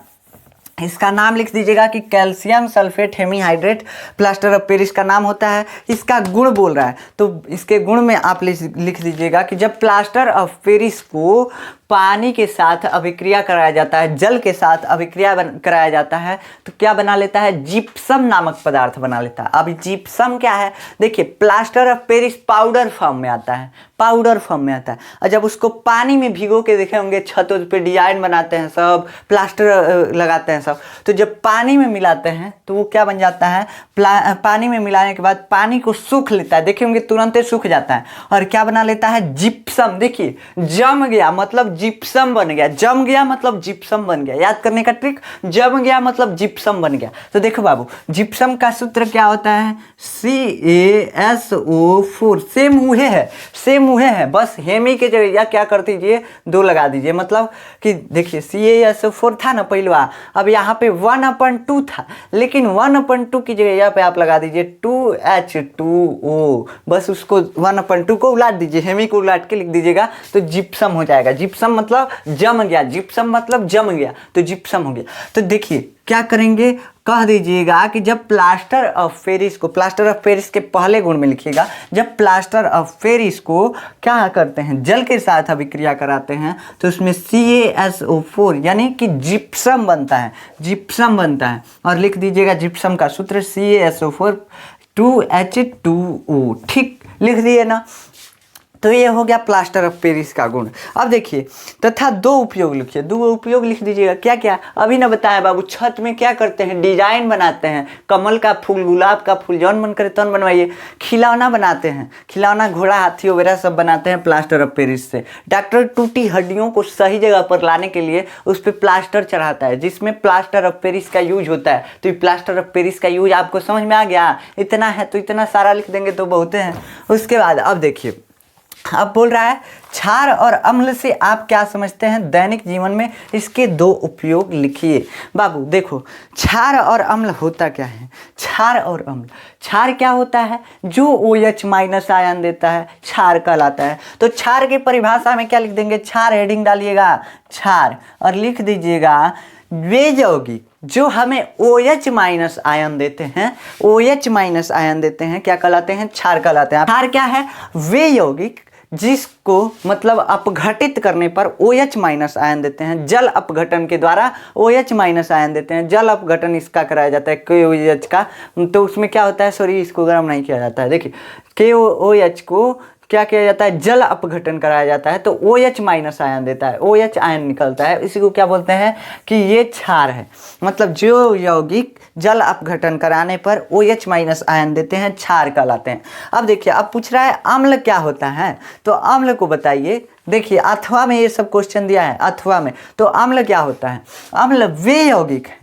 इसका नाम लिख दीजिएगा कि calcium sulphate hemihydrate plaster of Paris का नाम होता है। इसका गुण बोल रहा है तो इसके गुण में आप लिख दीजिएगा कि जब प्लास्टर ऑफ पेरिस को पानी के साथ अभिक्रिया कराया जाता है, जल के साथ अभिक्रिया कराया जाता है, तो क्या बना लेता है? जिप्सम नामक पदार्थ बना लेता है। अब जिप्सम क्या है? देखिए, plaster of Paris powder form में आता है, पाउडर फॉर्म में आता है। और जब उसको पानी में भिगो के देखे होंगे, छतों पे डिजाइन बनाते हैं सब, प्लास्टर लगाते हैं सब, तो जब पानी में मिलाते हैं तो वो क्या बन जाता है? पानी में मिलाने के बाद पानी को सूख लेता है, देखे होंगे तुरंत ही सूख जाता है, और क्या बना लेता है? जिप्सम। देखिए, जम गया मतलब जिप्सम बन गया, जम गया मतलब जिप्सम बन गया। याद करने का ट्रिक, जम गया मतलब जिप्सम बन गया। तो देखो बाबू, जिप्सम का सूत्र क्या होता है? CaSO4। सेम हुए है, सेम हुए है, बस हेमी के जगह क्या कर दीजिए? 2 लगा दीजिए। मतलब कि देखिए CaSO4 था ना पहलवा, अब यहाँ पे 1/2 था, लेकिन 1/2 की जगह यहाँ पे आप लगा दीजिए 2H2O। बस उसको 1/2 को उलाट दीजिए, हेमी को उलाट के लिख दीजिएगा तो जिप्सम हो जाएगा। जिप्सम मतलब जम गया, जिप्सम मतलब जम गया, तो जिप्सम हो गया। तो देखिए क्या करेंगे, कह दीजिएगा कि जब प्लास्टर ऑफ पेरिस को, प्लास्टर ऑफ पेरिस के पहले गुण में लिखिएगा, जब प्लास्टर ऑफ पेरिस को क्या करते हैं? जल के साथ अभिक्रिया कराते हैं तो उसमें CaSO4 यानी कि जिप्सम बनता है, जिप्सम बनता है। और लिख दीजिएगा जिप्सम का सूत्र CaSO4 2H2O। ठीक, लिख दिए ना। तो ये हो गया प्लास्टर ऑफ पेरिस का गुण। अब देखिए, तथा 2 उपयोग लिखिए, 2 उपयोग लिख दीजिएगा। क्या क्या? अभी ना बताया बाबू, छत में क्या करते हैं? डिजाइन बनाते हैं, कमल का फूल, गुलाब का फूल, जौन मन करे तौन बनवाइए। खिलौना बनाते हैं, खिलौना, घोड़ा, हाथी वगैरह सब बनाते हैं प्लास्टर ऑफ पेरिस से। डॉक्टर टूटी हड्डियों को सही जगह पर लाने के लिए उस पर प्लास्टर चढ़ाता है, जिसमें प्लास्टर ऑफ पेरिस का यूज होता है। तो ये प्लास्टर ऑफ पेरिस का यूज आपको समझ में आ गया? इतना है तो इतना सारा लिख देंगे तो बहुत हैं। उसके बाद अब देखिए, अब बोल रहा है क्षार और अम्ल से आप क्या समझते हैं? दैनिक जीवन में इसके 2 उपयोग लिखिए। बाबू देखो, क्षार और अम्ल होता क्या है? क्षार और अम्ल, क्षार क्या होता है? जो OH- आयन देता है क्षार कहलाता है। तो क्षार की परिभाषा में क्या लिख देंगे? क्षार, हेडिंग डालिएगा क्षार, और लिख दीजिएगा वे यौगिक जो हमें OH- आयन देते हैं, OH- आयन देते हैं, क्या कहलाते हैं? क्षार कहलाते हैं। क्षार क्या है? वे यौगिक जिसको मतलब अपघटित करने पर OH- आयन देते हैं, जल अपघटन के द्वारा OH- आयन देते हैं। जल अपघटन इसका कराया जाता है KOH का, तो उसमें क्या होता है? सॉरी, इसको गर्म नहीं किया जाता है। देखिए, KOH को क्या किया जाता है? जल अपघटन कराया जाता है, तो OH- आयन देता है, OH आयन निकलता है। इसी को क्या बोलते हैं? कि ये क्षार है। मतलब जो यौगिक जल अपघटन कराने पर OH- आयन देते हैं, क्षार कहलाते हैं। अब देखिए, अब पूछ रहा है अम्ल क्या होता है, तो अम्ल को बताइए। देखिए, अथवा में ये सब क्वेश्चन दिया है, अथवा में, तो अम्ल क्या होता है? अम्ल वे यौगिक है,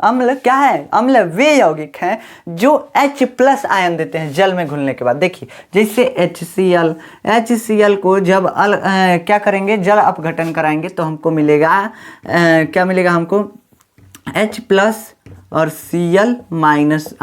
अम्ल क्या है? अम्ल वे यौगिक हैं जो H+ आयन देते हैं जल में घुलने के बाद। देखिए जैसे HCl को जब क्या करेंगे, जल अपघटन कराएंगे तो हमको मिलेगा क्या मिलेगा हमको? H+ और Cl-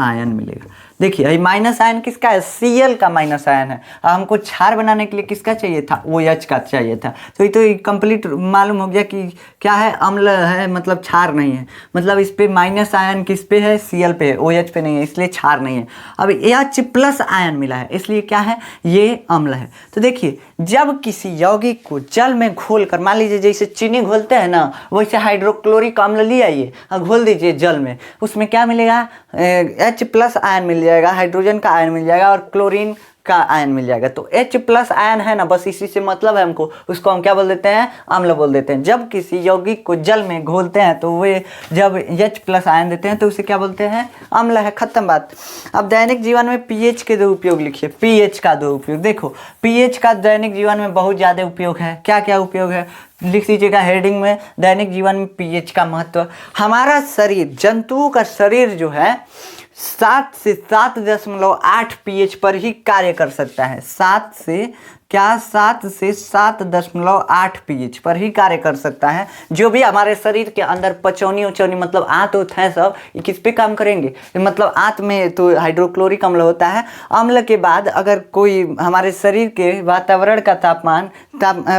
आयन मिलेगा। देखिए ये माइनस आयन किसका है? Cl का माइनस आयन है। हमको क्षार बनाने के लिए किसका चाहिए था? OH का चाहिए था। तो ये तो कंप्लीट मालूम हो गया कि क्या है? अम्ल है, मतलब क्षार नहीं है। मतलब इस पे माइनस आयन किस पे है? Cl पे है, OH पे नहीं है, इसलिए क्षार नहीं है। अब H+ आयन मिला है, इसलिए क्या है? ये अम्ल है। तो देखिए जब किसी यौगिक को जल में घोल कर, मान लीजिए जैसे चीनी घोलते हैं ना, वैसे हाइड्रोक्लोरिक अम्ल ले आइए और घोल दीजिए जल में, उसमें क्या मिलेगा? H+ आयन मिल जाएगा, हाइड्रोजन का आयन मिल जाएगा और क्लोरीन का आयन मिल जाएगा। तो H+ आयन है ना, बस इसी से मतलब है हमको, उसको हम क्या बोल देते हैं? अम्ल बोल देते हैं। जब किसी यौगिक को जल में घोलते हैं तो वे जब H+ आयन देते हैं तो उसे क्या बोलते हैं? अम्ल है, खत्म बात। अब दैनिक जीवन में pH के 2 उपयोग लिखिए। pH का 2 उपयोग, देखो pH का दैनिक जीवन में बहुत ज़्यादा उपयोग है। क्या क्या उपयोग है लिख दीजिएगा हेडिंग में, दैनिक जीवन में pH का महत्व। हमारा शरीर, जंतुओं का शरीर जो है 7 से 7.8 pH पर ही कार्य कर सकता है। 7 से 7.8 pH पर ही कार्य कर सकता है। जो भी हमारे शरीर के अंदर पचौनी उचौनी मतलब आंत होता है सब, ये किस पे काम करेंगे? मतलब आंत में तो हाइड्रोक्लोरिक अम्ल होता है। अम्ल के बाद अगर कोई हमारे शरीर के वातावरण का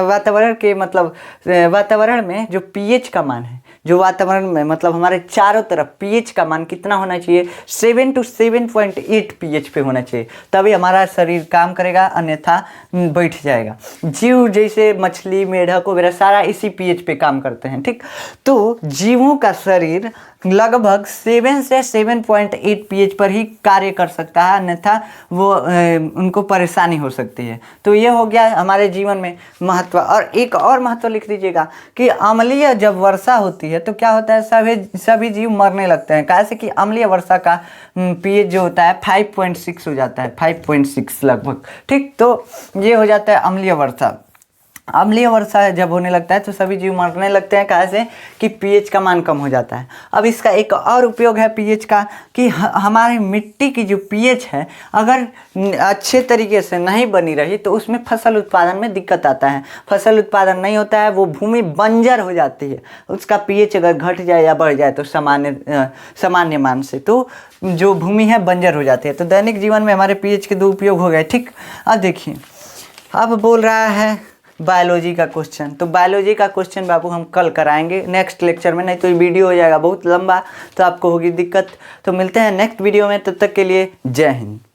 वातावरण के मतलब वातावरण में जो pH का मान है, जो वातावरण में मतलब हमारे चारों तरफ pH का मान कितना होना चाहिए? 7 to 7.8 pH पे होना चाहिए, तभी हमारा शरीर काम करेगा, अन्यथा बैठ जाएगा। जीव जैसे मछली, मेढक वगैरह सारा इसी pH पे काम करते हैं, ठीक। तो जीवों का शरीर लगभग 7 से 7.8 pH पर ही कार्य कर सकता है, अन्यथा वो उनको परेशानी हो सकती है। तो ये हो गया हमारे जीवन में महत्व। और एक और महत्व लिख दीजिएगा कि अम्लीय जब वर्षा होती है तो क्या होता है? सभी जीव मरने लगते हैं। कैसे कि अम्लीय वर्षा का pH जो होता है 5.6 हो जाता है, 5.6 लगभग, ठीक। तो ये हो जाता है अम्लीय वर्षा। अम्लीय वर्षा जब होने लगता है तो सभी जीव मरने लगते हैं। कैसे कि pH का मान कम हो जाता है। अब इसका एक और उपयोग है pH का कि हमारी मिट्टी की जो pH है अगर अच्छे तरीके से नहीं बनी रही तो उसमें फसल उत्पादन में दिक्कत आता है। फसल उत्पादन नहीं होता है, वो भूमि बंजर हो जाती है। उसका pH अगर घट जाए या बढ़ जाए तो सामान्य मान से तो जो भूमि है बंजर हो जाती है। तो दैनिक जीवन में हमारे pH के 2 उपयोग हो गए, ठीक। अब देखिए, अब बोल रहा है बायोलॉजी का क्वेश्चन। तो बायोलॉजी का क्वेश्चन बाबू हम कल कराएंगे नेक्स्ट लेक्चर में, नहीं तो ये वीडियो हो जाएगा बहुत लंबा तो आपको होगी दिक्कत। तो मिलते हैं नेक्स्ट वीडियो में, तब तक के लिए जय हिंद।